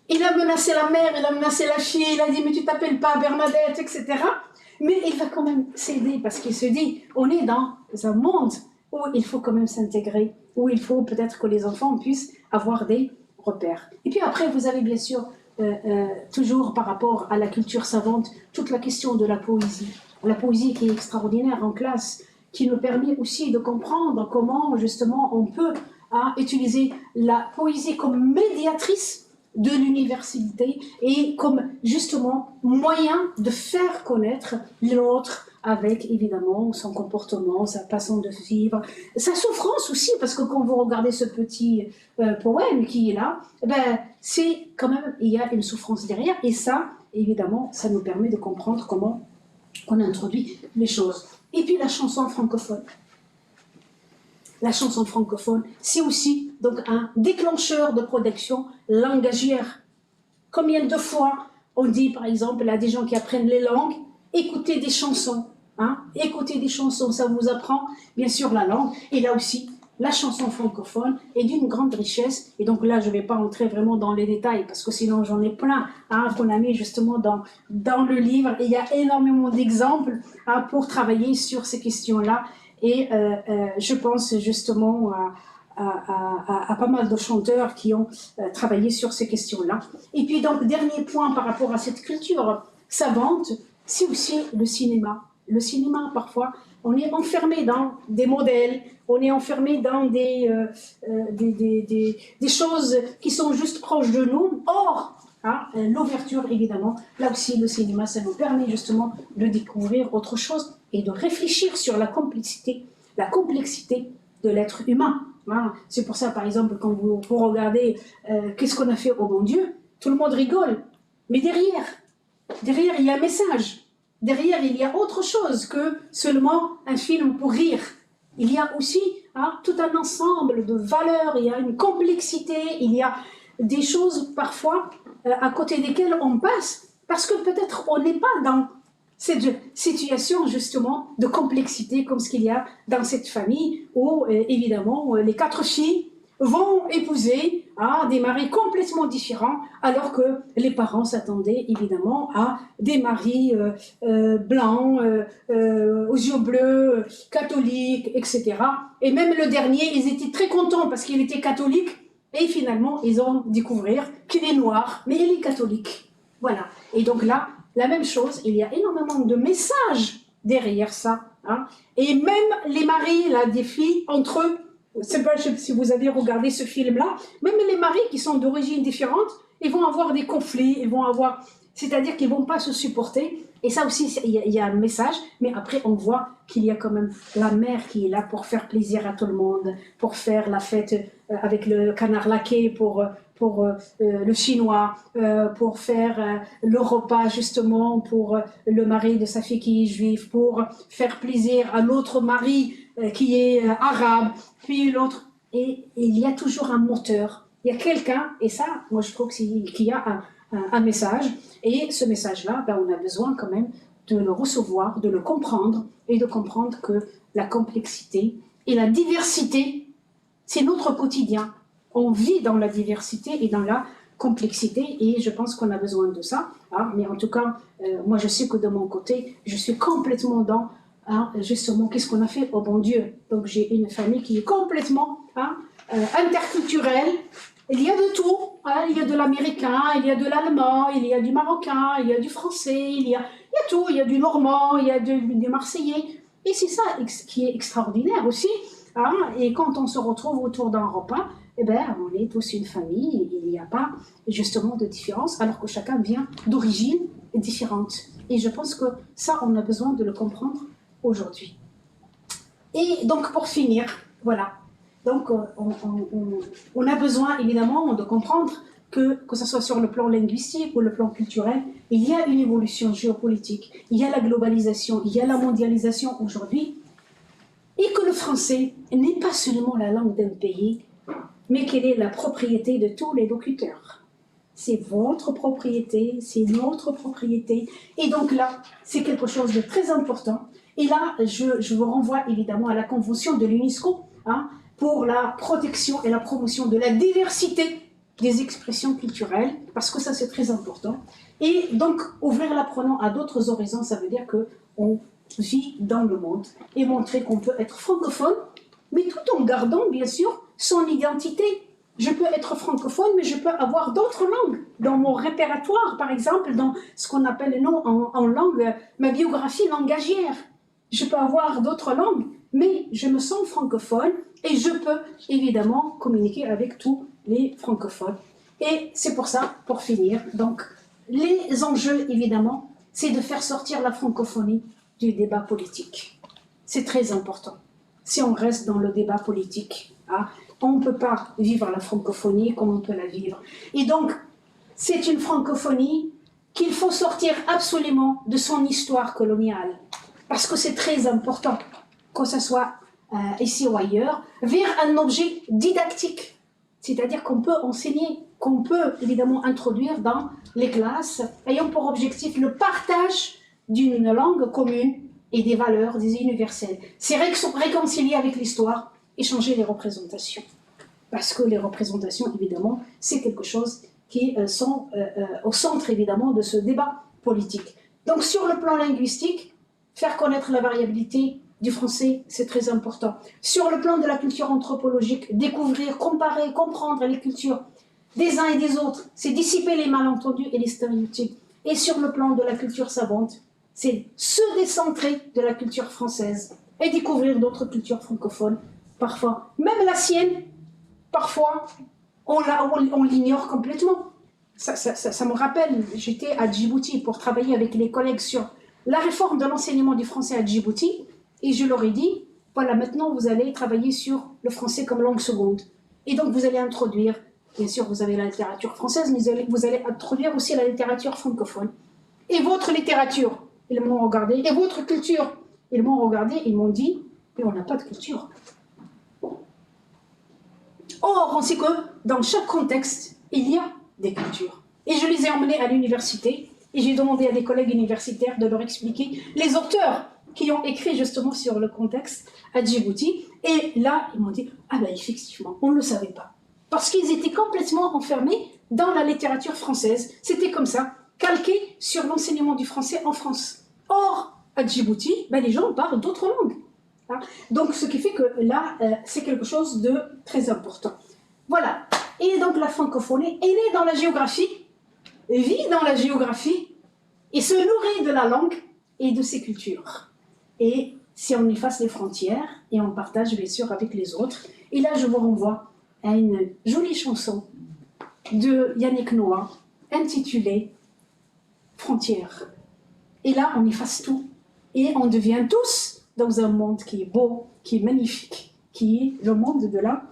Il a menacé la mère, il a menacé la fille, il a dit « Mais tu t'appelles pas Bernadette, etc. » Mais il va quand même céder parce qu'il se dit « On est dans un monde où il faut quand même s'intégrer, où il faut peut-être que les enfants puissent avoir des repères. » Et puis après, vous avez bien sûr, toujours par rapport à la culture savante, toute la question de la poésie. La poésie qui est extraordinaire en classe, qui nous permet aussi de comprendre comment justement on peut utiliser la poésie comme médiatrice de l'universalité et comme justement moyen de faire connaître l'autre avec évidemment son comportement, sa façon de vivre, sa souffrance aussi, parce que quand vous regardez ce petit poème qui est là, ben, c'est quand même, il y a une souffrance derrière, et ça, évidemment, ça nous permet de comprendre comment on introduit les choses. Et puis la chanson francophone. La chanson francophone, c'est aussi donc un déclencheur de production langagière. Combien de fois on dit, par exemple, à des gens qui apprennent les langues, écoutez des chansons. Hein? Écoutez des chansons, ça vous apprend bien sûr la langue. Et là aussi, la chanson francophone est d'une grande richesse. Et donc là, je ne vais pas entrer vraiment dans les détails, parce que sinon j'en ai plein qu'on a mis justement dans le livre. Et il y a énormément d'exemples pour travailler sur ces questions-là. Et je pense justement à pas mal de chanteurs qui ont travaillé sur ces questions-là. Et puis donc, dernier point par rapport à cette culture savante, c'est aussi le cinéma. Le cinéma, parfois, on est enfermé dans des modèles, on est enfermé dans des choses qui sont juste proches de nous. Or, l'ouverture, évidemment, là aussi, le cinéma, ça nous permet justement de découvrir autre chose et de réfléchir sur la complexité de l'être humain. C'est pour ça, par exemple, quand vous regardez qu'est-ce qu'on a fait au bon Dieu, tout le monde rigole. Mais derrière, il y a un message. Derrière, il y a autre chose que seulement un film pour rire. Il y a aussi tout un ensemble de valeurs, il y a une complexité, il y a des choses parfois à côté desquelles on passe parce que peut-être on n'est pas dans cette situation justement de complexité comme ce qu'il y a dans cette famille où évidemment les 4 filles vont épouser des maris complètement différents alors que les parents s'attendaient évidemment à des maris blancs, aux yeux bleus, catholiques, etc. Et même le dernier, ils étaient très contents parce qu'il était catholique et finalement ils ont découvert qu'il est noir mais il est catholique. Voilà. Et donc là, la même chose, il y a énormément de messages derrière ça. Et même les maris là, des filles, entre eux, je ne sais pas si vous avez regardé ce film-là, même les maris qui sont d'origine différente, ils vont avoir des conflits, c'est-à-dire qu'ils ne vont pas se supporter. Et ça aussi, il y a un message, mais après on voit qu'il y a quand même la mère qui est là pour faire plaisir à tout le monde, pour faire la fête avec le canard laqué, pour le chinois, pour faire le repas justement pour le mari de sa fille qui est juif, pour faire plaisir à l'autre mari qui est arabe, puis l'autre. Et il y a toujours un moteur. Il y a quelqu'un, et ça, moi je trouve qu'il y a un message, et ce message-là, on a besoin quand même de le recevoir, de le comprendre, et de comprendre que la complexité et la diversité, c'est notre quotidien. on vit dans la diversité et dans la complexité, et je pense qu'on a besoin de ça. Hein. Mais en tout cas, moi je sais que de mon côté, je suis complètement dans, justement, qu'est-ce qu'on a fait au bon Dieu. Donc j'ai une famille qui est complètement interculturelle. Il y a de tout, hein. Il y a de l'américain, il y a de l'allemand, il y a du marocain, il y a du français, il y a tout, il y a du normand, il y a du marseillais. Et c'est ça qui est extraordinaire aussi. Hein. Et quand on se retrouve autour d'un repas, eh ben, on est tous une famille, et il n'y a pas justement de différence, alors que chacun vient d'origines différentes. Et je pense que ça, on a besoin de le comprendre aujourd'hui. Et donc, pour finir, voilà. Donc, on a besoin, évidemment, de comprendre que ce soit sur le plan linguistique ou le plan culturel, il y a une évolution géopolitique, il y a la globalisation, il y a la mondialisation aujourd'hui, et que le français n'est pas seulement la langue d'un pays, mais qu'elle est la propriété de tous les locuteurs. C'est votre propriété, c'est notre propriété. Et donc là, c'est quelque chose de très important. Et là, je vous renvoie évidemment à la Convention de l'UNESCO, hein, pour la protection et la promotion de la diversité des expressions culturelles, parce que ça c'est très important. Et donc, ouvrir l'apprenant à d'autres horizons, ça veut dire qu'on vit dans le monde et montrer qu'on peut être francophone, mais tout en gardant, bien sûr, son identité. Je peux être francophone, mais je peux avoir d'autres langues dans mon répertoire, par exemple, dans ce qu'on appelle en langue, ma biographie langagière. Je peux avoir d'autres langues, mais je me sens francophone et je peux évidemment communiquer avec tous les francophones. Et c'est pour ça, pour finir, donc, les enjeux, évidemment, c'est de faire sortir la francophonie du débat politique. C'est très important. Si on reste dans le débat politique, hein, on ne peut pas vivre la francophonie comme on peut la vivre. Et donc, c'est une francophonie qu'il faut sortir absolument de son histoire coloniale, parce que c'est très important, que ce soit ici ou ailleurs, vers un objet didactique, c'est-à-dire qu'on peut enseigner, qu'on peut évidemment introduire dans les classes, ayant pour objectif le partage d'une langue commune et des valeurs, des universelles. C'est réconcilier avec l'histoire et changer les représentations. Parce que les représentations, évidemment, c'est quelque chose qui sont au centre, évidemment, de ce débat politique. Donc, sur le plan linguistique, faire connaître la variabilité du français, c'est très important. Sur le plan de la culture anthropologique, découvrir, comparer, comprendre les cultures des uns et des autres, c'est dissiper les malentendus et les stéréotypes. Et sur le plan de la culture savante, c'est se décentrer de la culture française et découvrir d'autres cultures francophones. Parfois, même la sienne, parfois, on l'ignore complètement. Ça me rappelle, j'étais à Djibouti pour travailler avec les collègues sur la réforme de l'enseignement du français à Djibouti, et je leur ai dit, voilà, maintenant vous allez travailler sur le français comme langue seconde. Et donc vous allez introduire, bien sûr vous avez la littérature française, mais vous allez introduire aussi la littérature francophone. Et votre littérature, ils m'ont regardé, et votre culture, ils m'ont regardé, ils m'ont dit, mais on n'a pas de culture. Or, on sait que dans chaque contexte, il y a des cultures. Et je les ai emmenés à l'université, et j'ai demandé à des collègues universitaires de leur expliquer les auteurs qui ont écrit justement sur le contexte à Djibouti. Et là, ils m'ont dit, ah ben effectivement, on ne le savait pas. Parce qu'ils étaient complètement enfermés dans la littérature française. C'était comme ça, calqué sur l'enseignement du français en France. Or, à Djibouti, ben, les gens parlent d'autres langues. Hein. Donc, ce qui fait que là, c'est quelque chose de très important. Voilà. Et donc, la francophonie est née dans la géographie, vit dans la géographie, et se nourrit de la langue et de ses cultures. Et si on efface les frontières, et on partage bien sûr avec les autres, et là, je vous renvoie à une jolie chanson de Yannick Noah, intitulée « Frontières ». Et là, on efface tout, et on devient tous dans un monde qui est beau, qui est magnifique, qui est le monde de la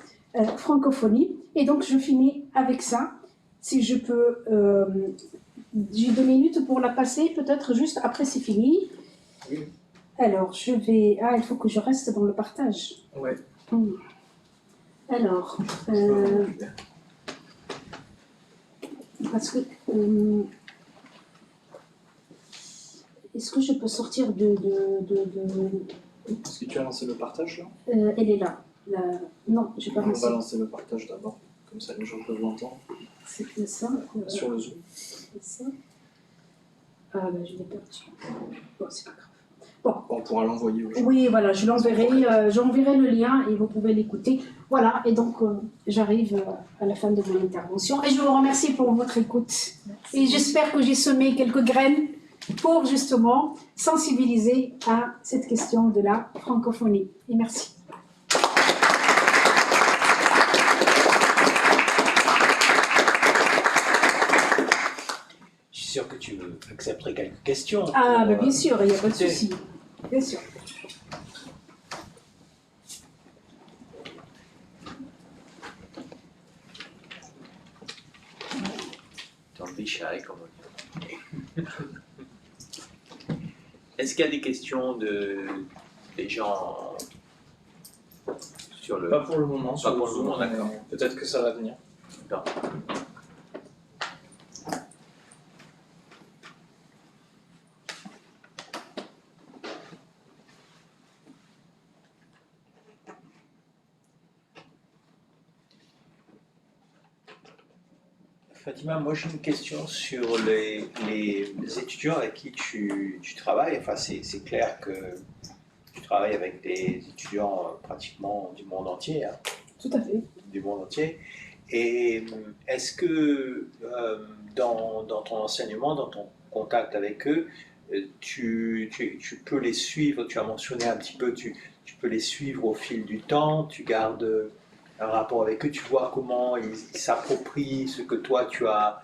francophonie. Et donc, je finis avec ça. Si je peux... j'ai 2 minutes pour la passer, peut-être juste après c'est fini. Oui. Alors, je vais... Ah, il faut que je reste dans le partage. Ouais. Alors... parce que... est-ce que je peux sortir de... Est-ce que tu as lancé le partage là? Elle est là. Non, je n'ai pas lancé. On va lancer le partage d'abord. comme ça les gens peuvent l'entendre. C'était ça. Sur le Zoom. C'est ça. Ah ben je l'ai perdu. Bon, c'est pas grave. Bon. On pourra l'envoyer aux gens. Oui, voilà, je l'enverrai, j'enverrai le lien et vous pouvez l'écouter. Voilà, et donc j'arrive à la fin de mon intervention et je vous remercie pour votre écoute. Et j'espère que j'ai semé quelques graines pour justement sensibiliser à cette question de la francophonie. Et merci. Je suis sûr que tu accepterais quelques questions. Ah, ben bien sûr, il n'y a pas de souci. Bien sûr. Don't be shy, comme on dit. Est-ce qu'il y a des questions des gens sur le... Pas pour le moment. Pas pour le moment, d'accord. Peut-être que ça va venir. Non. Fatima, moi j'ai une question sur les étudiants avec qui tu travailles. Enfin, c'est clair que tu travailles avec des étudiants pratiquement du monde entier. Hein, tout à fait. Du monde entier. Et est-ce que dans ton enseignement, dans ton contact avec eux, tu peux les suivre, tu as mentionné un petit peu, tu peux les suivre au fil du temps, tu gardes un rapport avec eux, tu vois comment ils s'approprient ce que toi tu as,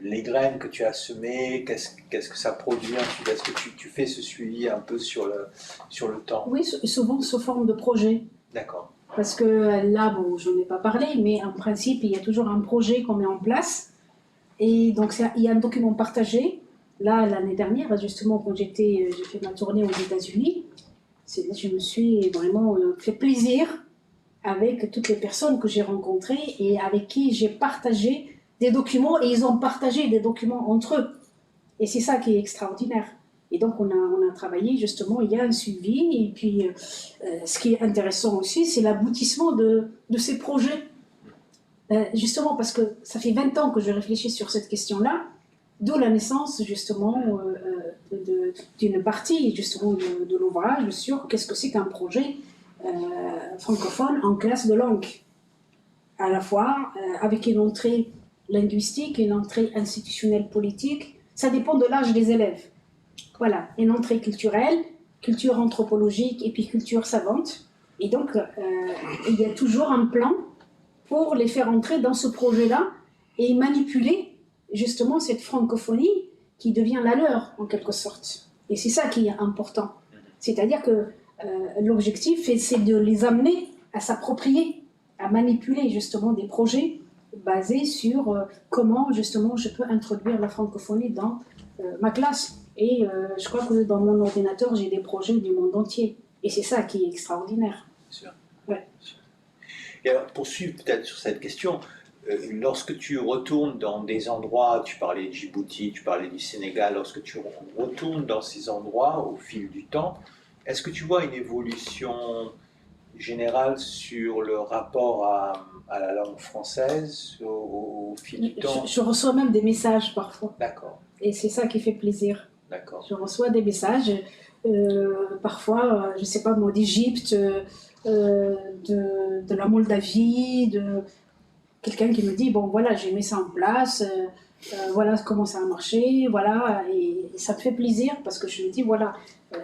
les graines que tu as semées, qu'est-ce que ça produit ensuite, est-ce que tu fais ce suivi un peu sur le temps? Oui, souvent sous forme de projet. D'accord. Parce que là, bon, je n'en ai pas parlé, mais en principe, il y a toujours un projet qu'on met en place. Et donc, il y a un document partagé. Là, l'année dernière, justement, quand j'ai fait ma tournée aux États-Unis, je me suis vraiment fait plaisir avec toutes les personnes que j'ai rencontrées et avec qui j'ai partagé des documents, et ils ont partagé des documents entre eux. Et c'est ça qui est extraordinaire. Et donc, on a travaillé, justement, il y a un suivi. Et puis, ce qui est intéressant aussi, c'est l'aboutissement de ces projets. Justement, parce que ça fait 20 ans que je réfléchis sur cette question-là, d'où la naissance, justement, d'une partie, justement, de l'ouvrage sur qu'est-ce que c'est qu'un projet francophone en classe de langue. À la fois, avec une entrée linguistique, une entrée institutionnelle politique, ça dépend de l'âge des élèves. Voilà, une entrée culturelle, culture anthropologique et puis culture savante. Et donc, il y a toujours un plan pour les faire entrer dans ce projet-là et manipuler justement cette francophonie qui devient la leur, en quelque sorte. Et c'est ça qui est important. C'est-à-dire que l'objectif, c'est de les amener à s'approprier, à manipuler justement des projets basés sur comment justement je peux introduire la francophonie dans ma classe. Et je crois que dans mon ordinateur, j'ai des projets du monde entier. Et c'est ça qui est extraordinaire. Sûr. Ouais. Et alors, pour suivre peut-être sur cette question, lorsque tu retournes dans des endroits, tu parlais de Djibouti, tu parlais du Sénégal, lorsque tu retournes dans ces endroits au fil du temps, est-ce que tu vois une évolution générale sur le rapport à la langue française au fil du temps? Je reçois même des messages parfois. D'accord. Et c'est ça qui fait plaisir. D'accord. Je reçois des messages, parfois, je ne sais pas moi, d'Égypte, de la Moldavie, de quelqu'un qui me dit, bon voilà, j'ai mis ça en place, voilà comment ça a marché, voilà, et ça me fait plaisir parce que je me dis, voilà,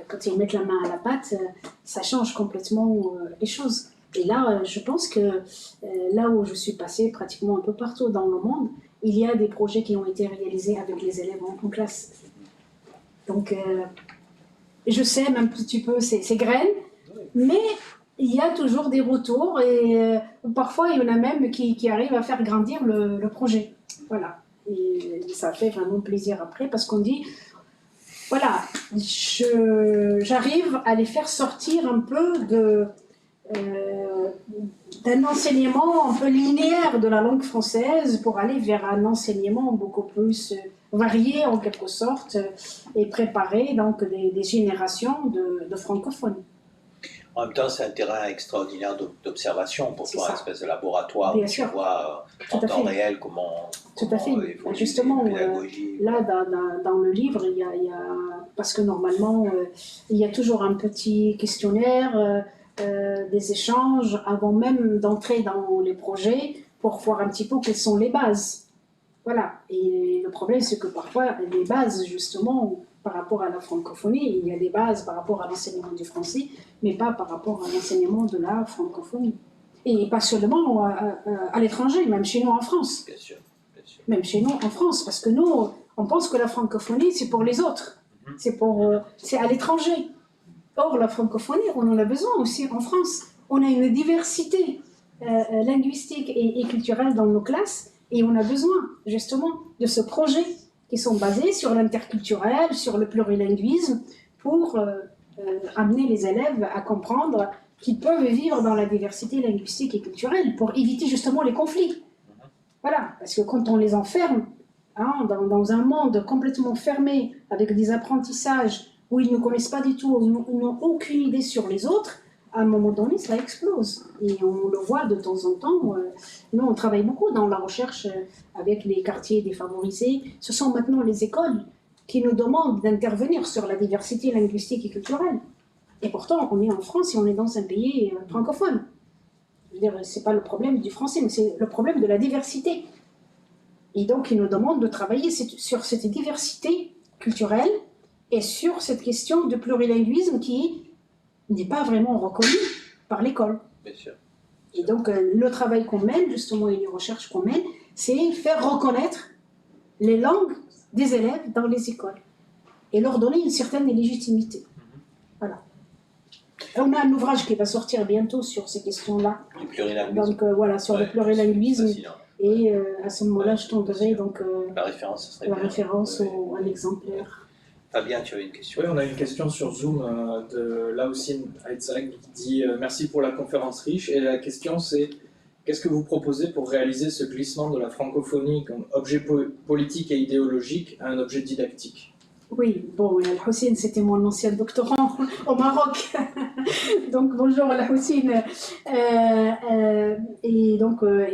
quand ils mettent la main à la pâte, ça change complètement les choses. Et là, je pense que là où je suis passée pratiquement un peu partout dans le monde, il y a des projets qui ont été réalisés avec les élèves en classe. Donc, je sais même un petit peu ces graines, mais il y a toujours des retours et parfois il y en a même qui arrivent à faire grandir le projet. Voilà. Et ça fait vraiment plaisir après parce qu'on dit, voilà, j'arrive à les faire sortir un peu d'un enseignement un peu linéaire de la langue française pour aller vers un enseignement beaucoup plus varié en quelque sorte et préparer donc des générations de francophones. En même temps, c'est un terrain extraordinaire d'observation pour toi, ça. une espèce de laboratoire Bien où sûr. tu vois en Tout à temps fait. réel comment Tout à fait. évolue Justement, la pédagogie. là, dans le livre, il y a parce que normalement, il y a toujours un petit questionnaire, des échanges avant même d'entrer dans les projets pour voir un petit peu quelles sont les bases. Voilà. Et le problème, c'est que parfois, les bases, justement, par rapport à la francophonie, il y a des bases par rapport à l'enseignement du français, mais pas par rapport à l'enseignement de la francophonie. Et pas seulement à l'étranger, même chez nous en France. Bien sûr, bien sûr. Même chez nous en France, parce que nous, on pense que la francophonie, c'est pour les autres, c'est à l'étranger. Or, la francophonie, on en a besoin aussi en France. On a une diversité linguistique et culturelle dans nos classes, et on a besoin justement de ce projet qui sont basés sur l'interculturel, sur le plurilinguisme, pour amener les élèves à comprendre qu'ils peuvent vivre dans la diversité linguistique et culturelle, pour éviter justement les conflits. Voilà, parce que quand on les enferme dans un monde complètement fermé, avec des apprentissages où ils ne connaissent pas du tout, ils n'ont aucune idée sur les autres, à un moment donné, ça explose. Et on le voit de temps en temps. Nous, on travaille beaucoup dans la recherche avec les quartiers défavorisés. Ce sont maintenant les écoles qui nous demandent d'intervenir sur la diversité linguistique et culturelle. Et pourtant, on est en France et on est dans un pays francophone. Je veux dire, ce n'est pas le problème du français, mais c'est le problème de la diversité. Et donc, ils nous demandent de travailler sur cette diversité culturelle et sur cette question de plurilinguisme qui n'est pas vraiment reconnue par l'école. Bien sûr. Et donc, le travail qu'on mène, justement, et les recherches qu'on mène, c'est faire reconnaître les langues des élèves dans les écoles et leur donner une certaine légitimité. Voilà. On a un ouvrage qui va sortir bientôt sur ces questions-là. Du plurilinguisme. Donc, voilà, sur le plurilinguisme. Et à ce moment-là, je t'enverrai donc la référence, ce serait la bien. référence à l'exemplaire. Fabien, tu avais une question? Oui, on a une question sur Zoom de Laoussine Aïtzak qui dit merci pour la conférence riche. Et la question c'est qu'est-ce que vous proposez pour réaliser ce glissement de la francophonie comme objet politique et idéologique à un objet didactique? Oui, bon, Al-Hussein, c'était mon ancien doctorant au Maroc. Donc, bonjour Al-Hussein. Et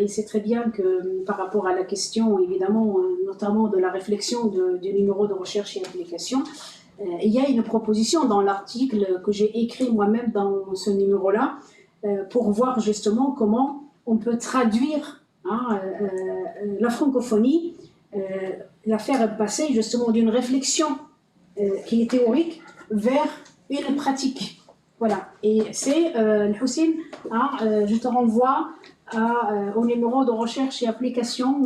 c'est très bien que par rapport à la question, évidemment, notamment de la réflexion du numéro de recherche et application, il y a une proposition dans l'article que j'ai écrit moi-même dans ce numéro-là pour voir justement comment on peut traduire la francophonie, la faire passer justement d'une réflexion qui est théorique vers une pratique. Voilà. Et c'est, Hussein, je te renvoie au numéro de recherche et application,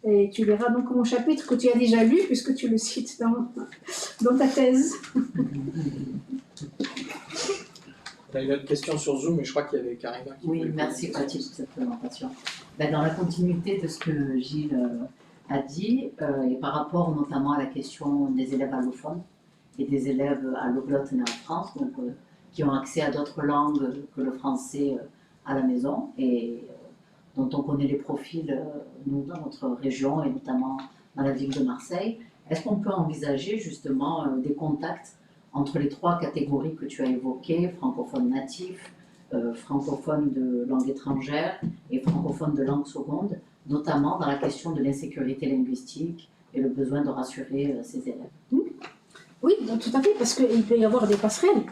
et tu verras donc mon chapitre que tu as déjà lu, puisque tu le cites dans ta thèse. On a une autre question sur Zoom, mais je crois qu'il y avait Karina qui Oui, merci Fatih pour cette présentation. Dans la continuité de ce que Gilles a dit, et par rapport notamment à la question des élèves allophones et des élèves alloglottes nés en France, donc, qui ont accès à d'autres langues que le français à la maison, et dont on connaît les profils, nous, dans notre région, et notamment dans la ville de Marseille, est-ce qu'on peut envisager justement des contacts entre les trois catégories que tu as évoquées, francophones natifs, francophones de langue étrangère et francophones de langue seconde, notamment dans la question de l'insécurité linguistique et le besoin de rassurer ces élèves? Oui, tout à fait, parce qu'il peut y avoir des passerelles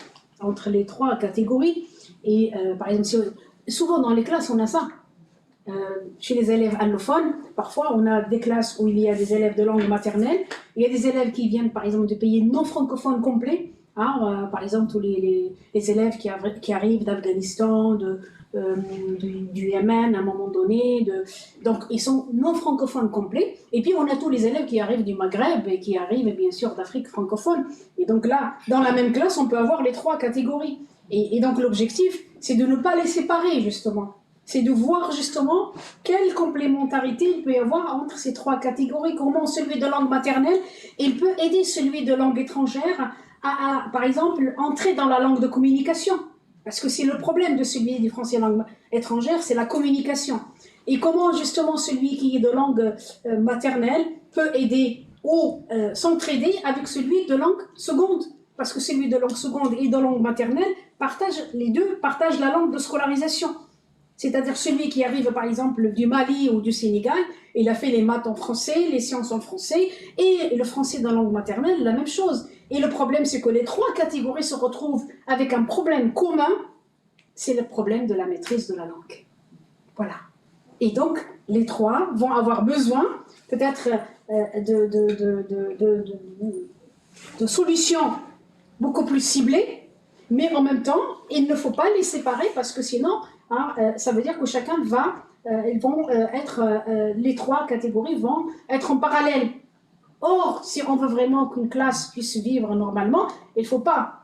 entre les trois catégories. Et par exemple, souvent dans les classes, on a ça. Chez les élèves allophones, parfois on a des classes où il y a des élèves de langue maternelle, il y a des élèves qui viennent par exemple de pays non francophones complets, par exemple tous les élèves qui arrivent d'Afghanistan, du Yémen à un moment donné, donc ils sont non francophones complets, et puis on a tous les élèves qui arrivent du Maghreb et qui arrivent bien sûr d'Afrique francophone, et donc là, dans la même classe, on peut avoir les trois catégories, et donc l'objectif, c'est de ne pas les séparer justement. C'est de voir justement quelle complémentarité il peut y avoir entre ces trois catégories, comment celui de langue maternelle, il peut aider celui de langue étrangère à, par exemple, entrer dans la langue de communication. Parce que c'est le problème de celui du français langue étrangère, c'est la communication. Et comment justement celui qui est de langue maternelle peut aider ou s'entraider avec celui de langue seconde. parce que celui de langue seconde et de langue maternelle, les deux partagent la langue de scolarisation. C'est-à-dire celui qui arrive par exemple du Mali ou du Sénégal, il a fait les maths en français, les sciences en français, et le français dans la langue maternelle, la même chose. Et le problème, c'est que les trois catégories se retrouvent avec un problème commun, c'est le problème de la maîtrise de la langue. Voilà. Et donc, les trois vont avoir besoin peut-être de solutions beaucoup plus ciblées, mais en même temps, il ne faut pas les séparer parce que sinon, ça veut dire que chacun les trois catégories vont être en parallèle. Or, si on veut vraiment qu'une classe puisse vivre normalement, il ne faut pas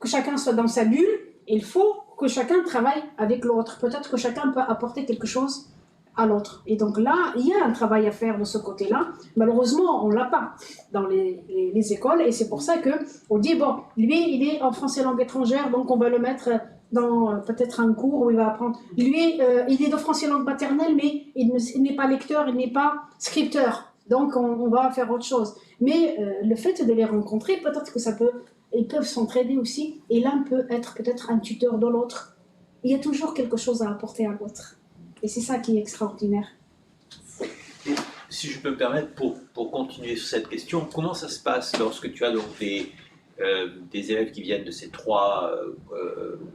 que chacun soit dans sa bulle, il faut que chacun travaille avec l'autre. Peut-être que chacun peut apporter quelque chose à l'autre. Et donc là, il y a un travail à faire de ce côté-là. Malheureusement, on ne l'a pas dans les écoles, et c'est pour ça qu'on dit, bon, lui, il est en français langue étrangère, donc on va le mettre dans peut-être un cours où il va apprendre. Lui, il est de français langue maternelle, mais il n'est pas lecteur, il n'est pas scripteur. Donc, on va faire autre chose. Mais le fait de les rencontrer, peut-être que ils peuvent s'entraider aussi. Et l'un peut être peut-être un tuteur de l'autre. Il y a toujours quelque chose à apporter à l'autre. Et c'est ça qui est extraordinaire. Et si je peux me permettre, pour continuer sur cette question, comment ça se passe lorsque tu as donc des élèves qui viennent de ces trois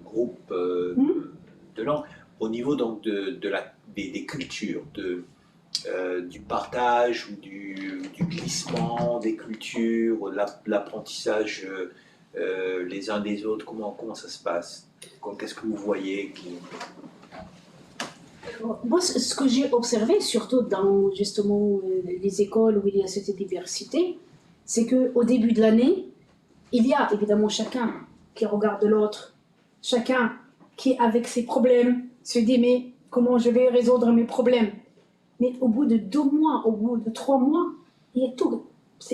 groupes de langues, au niveau donc des cultures, du partage ou du glissement des cultures, l'apprentissage les uns des autres, comment ça se passe? Qu'est-ce que vous voyez Moi, ce que j'ai observé, surtout dans justement les écoles où il y a cette diversité, c'est qu'au début de l'année, il y a évidemment chacun qui regarde l'autre, chacun qui, avec ses problèmes, se dit mais comment je vais résoudre mes problèmes? Mais au bout de 2 mois, au bout de 3 mois, il y a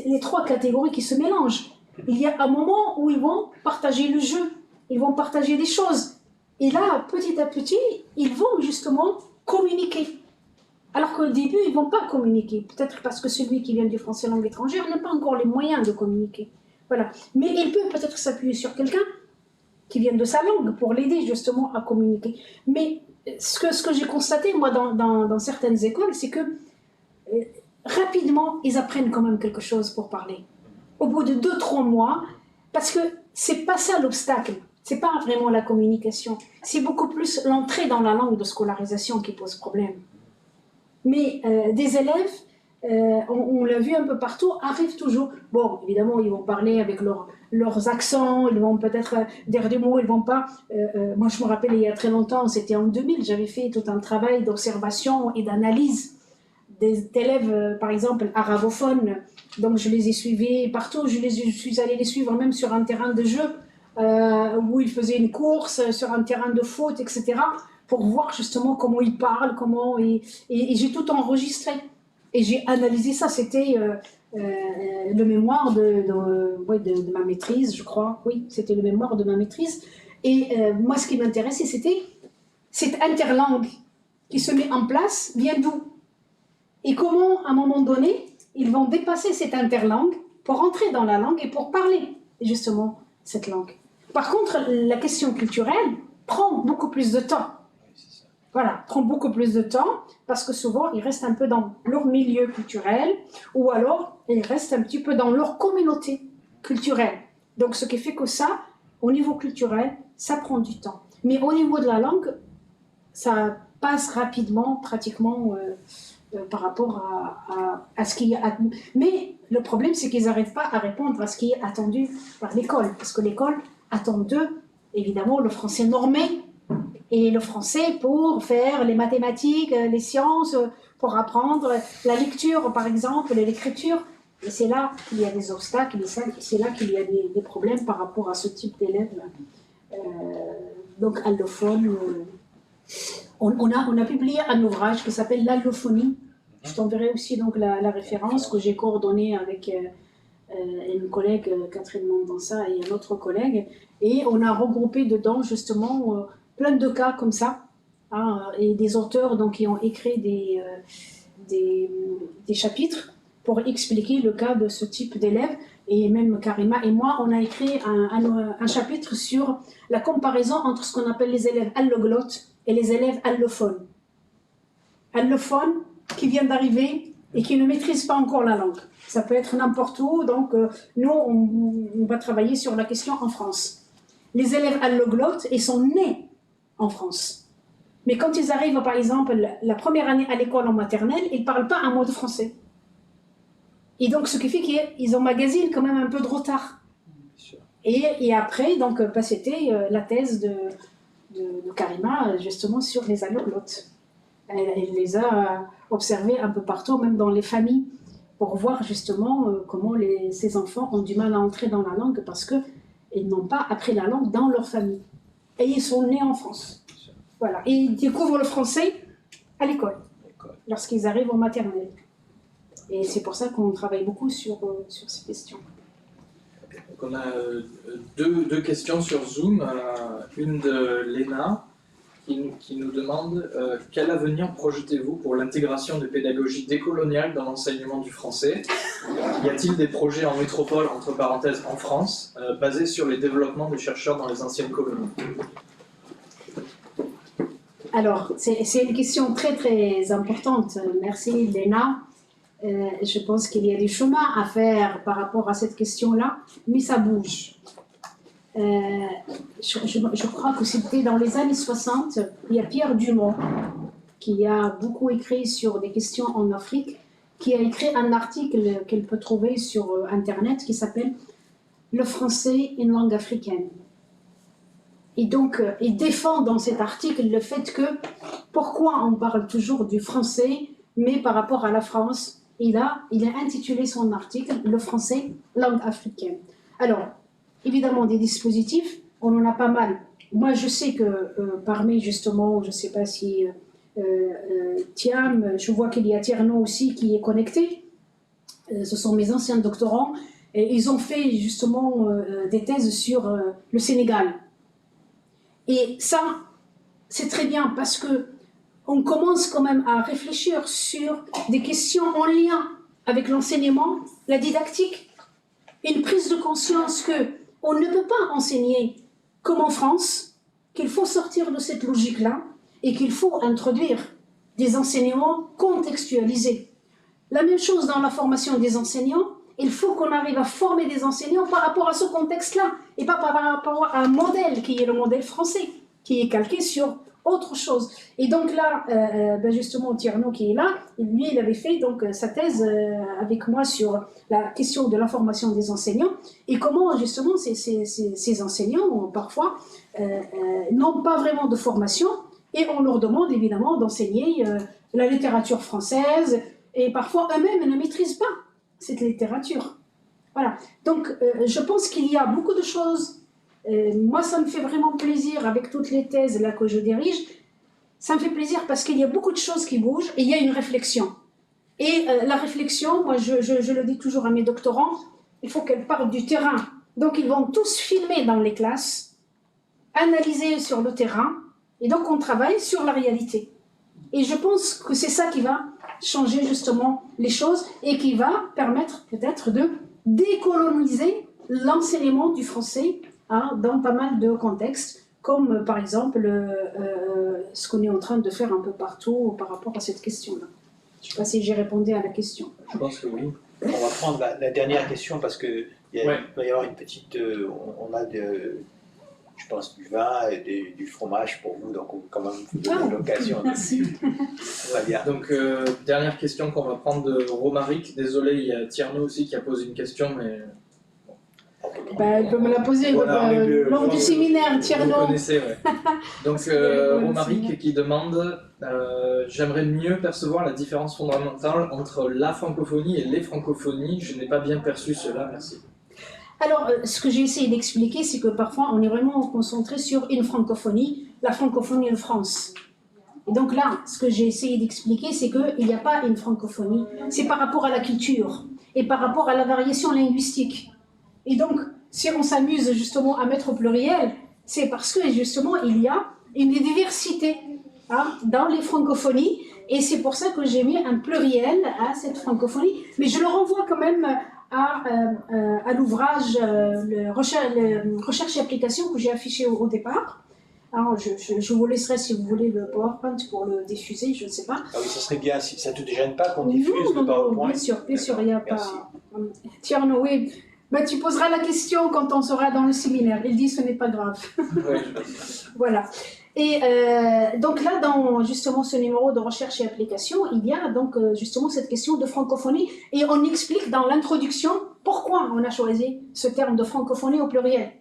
les trois catégories qui se mélangent. Il y a un moment où ils vont partager le jeu, ils vont partager des choses. Et là, petit à petit, ils vont justement communiquer. Alors qu'au début, ils ne vont pas communiquer. Peut-être parce que celui qui vient du français langue étrangère n'a pas encore les moyens de communiquer. Voilà. Mais il peut peut-être s'appuyer sur quelqu'un qui vient de sa langue pour l'aider justement à communiquer. Mais ce que j'ai constaté, moi, dans certaines écoles, c'est que rapidement, ils apprennent quand même quelque chose pour parler. Au bout de 2-3 mois, parce que c'est pas ça l'obstacle. C'est pas vraiment la communication. C'est beaucoup plus l'entrée dans la langue de scolarisation qui pose problème. Mais des élèves, on l'a vu un peu partout, arrivent toujours. Bon, évidemment, ils vont parler avec leurs accents, ils vont peut-être dire des mots, ils vont pas. Moi, je me rappelle, il y a très longtemps, c'était en 2000, j'avais fait tout un travail d'observation et d'analyse des élèves, par exemple, arabophones. Donc, je les ai suivis partout. Je suis allée les suivre même sur un terrain de jeu où ils faisaient une course, sur un terrain de foot, etc. pour voir justement comment ils parlent, et j'ai tout enregistré. Et j'ai analysé ça. C'était le mémoire de ma maîtrise, je crois. Oui, c'était le mémoire de ma maîtrise. Et moi, ce qui m'intéressait, c'était cette interlangue qui se met en place, vient d'où? Et comment, à un moment donné, ils vont dépasser cette interlangue pour entrer dans la langue et pour parler, justement, cette langue. Par contre, la question culturelle prend beaucoup plus de temps. Voilà, prend beaucoup plus de temps parce que souvent, ils restent un peu dans leur milieu culturel ou alors, ils restent un petit peu dans leur communauté culturelle. Donc, ce qui fait que ça, au niveau culturel, ça prend du temps. Mais au niveau de la langue, ça passe rapidement, pratiquement, par rapport à ce qui est attendu. Mais le problème, c'est qu'ils n'arrivent pas à répondre à ce qui est attendu par l'école. Parce que l'école attend d'eux, évidemment, le français normé et le français pour faire les mathématiques, les sciences, pour apprendre la lecture, par exemple, l'écriture. Et c'est là qu'il y a des obstacles, et c'est là qu'il y a des problèmes par rapport à ce type d'élèves. Donc, allophones. On a publié un ouvrage qui s'appelle l'allophonie. Je t'enverrai aussi donc la référence que j'ai coordonnée avec une collègue, Catherine Mandansa, et un autre collègue. Et on a regroupé dedans justement plein de cas comme ça, hein, et des auteurs donc, qui ont écrit des chapitres pour expliquer le cas de ce type d'élèves. et même Karima et moi, on a écrit un chapitre sur la comparaison entre ce qu'on appelle les élèves alloglottes et les élèves allophones. Allophones qui viennent d'arriver et qui ne maîtrisent pas encore la langue. Ça peut être n'importe où, donc nous, on va travailler sur la question en France. Les élèves alloglottes, ils sont nés en France. Mais quand ils arrivent, par exemple, la première année à l'école en maternelle, ils ne parlent pas un mot de français. Et donc, ce qui fait qu'ils emmagasinent quand même un peu de retard. Et après, donc, c'était la thèse de Karima, justement, sur les alloglottes. Elle les a observés un peu partout, même dans les familles, pour voir justement comment ces enfants ont du mal à entrer dans la langue parce qu'ils n'ont pas appris la langue dans leur famille. Et ils sont nés en France. Voilà. Et ils découvrent le français à l'école, lorsqu'ils arrivent en maternelle. Et c'est pour ça qu'on travaille beaucoup sur ces questions. Donc on a deux questions sur Zoom. Une de Léna qui nous demande quel avenir projetez-vous pour l'intégration des pédagogies décoloniales dans l'enseignement du français? Y a-t-il des projets en métropole, entre parenthèses en France, basés sur les développements des chercheurs dans les anciennes colonies? Alors, c'est une question très très importante. Merci Léna. Je pense qu'il y a du chemin à faire par rapport à cette question-là, mais ça bouge. Je crois que c'était dans les années 60, il y a Pierre Dumont, qui a beaucoup écrit sur des questions en Afrique, qui a écrit un article qu'elle peut trouver sur Internet qui s'appelle « Le français, une langue africaine ». Et donc, il défend dans cet article le fait que pourquoi on parle toujours du français, mais par rapport à la France, il a intitulé son article « Le français, langue africaine ». Alors, évidemment, des dispositifs, on en a pas mal. Moi, je sais que parmi, justement, je ne sais pas si Thiam, je vois qu'il y a Tierno aussi qui est connecté. Ce sont mes anciens doctorants. Et ils ont fait, justement, des thèses sur le Sénégal. Et ça, c'est très bien parce que on commence quand même à réfléchir sur des questions en lien avec l'enseignement, la didactique, une prise de conscience qu'on ne peut pas enseigner comme en France, qu'il faut sortir de cette logique-là et qu'il faut introduire des enseignements contextualisés. La même chose dans la formation des enseignants, il faut qu'on arrive à former des enseignants par rapport à ce contexte-là et pas par rapport à un modèle qui est le modèle français, qui est calqué sur autre chose. Et donc là, justement, Tierno qui est là, lui, il avait fait donc sa thèse avec moi sur la question de la formation des enseignants et comment justement ces enseignants, parfois, n'ont pas vraiment de formation et on leur demande évidemment d'enseigner la littérature française et parfois eux-mêmes ne maîtrisent pas cette littérature. Voilà. Donc, je pense qu'il y a beaucoup de choses. Moi, ça me fait vraiment plaisir avec toutes les thèses là que je dirige. Ça me fait plaisir parce qu'il y a beaucoup de choses qui bougent et il y a une réflexion. Et la réflexion, moi, je le dis toujours à mes doctorants, il faut qu'elle parte du terrain. Donc, ils vont tous filmer dans les classes, analyser sur le terrain, et donc on travaille sur la réalité. Et je pense que c'est ça qui va changer justement les choses et qui va permettre peut-être de décoloniser l'enseignement du français dans pas mal de contextes, comme par exemple ce qu'on est en train de faire un peu partout par rapport à cette question-là. Je ne sais pas si j'ai répondu à la question. Je pense que oui. On va prendre la dernière question parce qu'il va y avoir une petite... on a je pense du vin et du fromage pour vous, donc on va quand même vous donner l'occasion. Merci. On va bien. Donc, dernière question qu'on va prendre de Romaric. Désolé, il y a Tierno aussi qui a posé une question, mais... Elle peut me la poser lors du séminaire, Tierno. Vous connaissez, ouais. Donc, Romaric qui demande j'aimerais mieux percevoir la différence fondamentale entre la francophonie et les francophonies. Je n'ai pas bien perçu cela, merci. Alors, ce que j'ai essayé d'expliquer, c'est que parfois, on est vraiment concentré sur une francophonie, la francophonie de France. Et donc là, ce que j'ai essayé d'expliquer, c'est qu'il n'y a pas une francophonie. C'est par rapport à la culture et par rapport à la variation linguistique. Et donc, si on s'amuse justement à mettre au pluriel, c'est parce que justement, il y a une diversité dans les francophonies. Et c'est pour ça que j'ai mis un pluriel à cette francophonie. Mais je le renvoie quand même à l'ouvrage recherche et application que j'ai affiché au départ. Alors, je vous laisserai, si vous voulez, le PowerPoint pour le diffuser, je ne sais pas. Ah oui, ça serait bien, si ça ne te gêne pas qu'on diffuse le PowerPoint. Bien sûr, il n'y a pas... Tiens, oui, bah, tu poseras la question quand on sera dans le séminaire. Il dit ce n'est pas grave. Voilà. Et donc là, dans justement ce numéro de recherche et application, il y a donc justement cette question de francophonie. Et on explique dans l'introduction pourquoi on a choisi ce terme de francophonie au pluriel.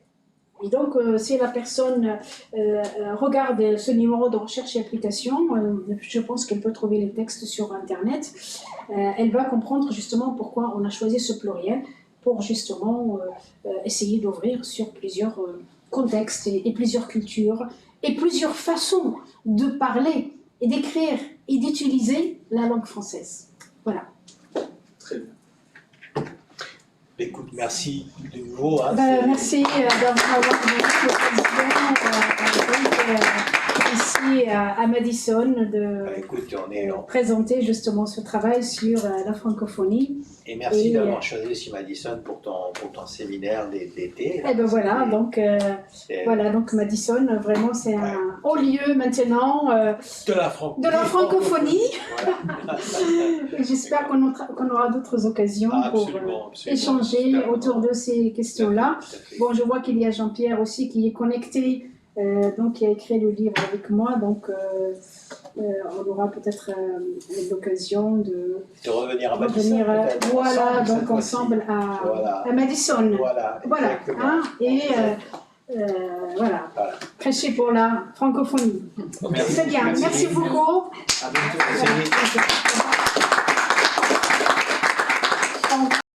Et donc, si la personne regarde ce numéro de recherche et application, je pense qu'elle peut trouver les textes sur Internet, elle va comprendre justement pourquoi on a choisi ce pluriel, pour justement essayer d'ouvrir sur plusieurs contextes et plusieurs cultures et plusieurs façons de parler et d'écrire et d'utiliser la langue française. Voilà. Très bien. Écoute, merci de nouveau. Hein, merci d'avoir ici à Madison de présenter justement ce travail sur la francophonie. Et merci d'avoir choisi aussi Madison pour ton séminaire d'été. Et ben voilà, donc Madison, vraiment c'est un haut lieu maintenant de la francophonie. J'espère qu'on aura d'autres occasions pour échanger autour de ces questions-là. Bon, je vois qu'il y a Jean-Pierre aussi qui est connecté, donc qui a écrit le livre avec moi, donc on aura peut-être l'occasion de revenir à Madison. Voilà, donc ensemble à Madison. Voilà, hein, et voilà, prêcher pour la francophonie. C'est bien, merci beaucoup. À bientôt.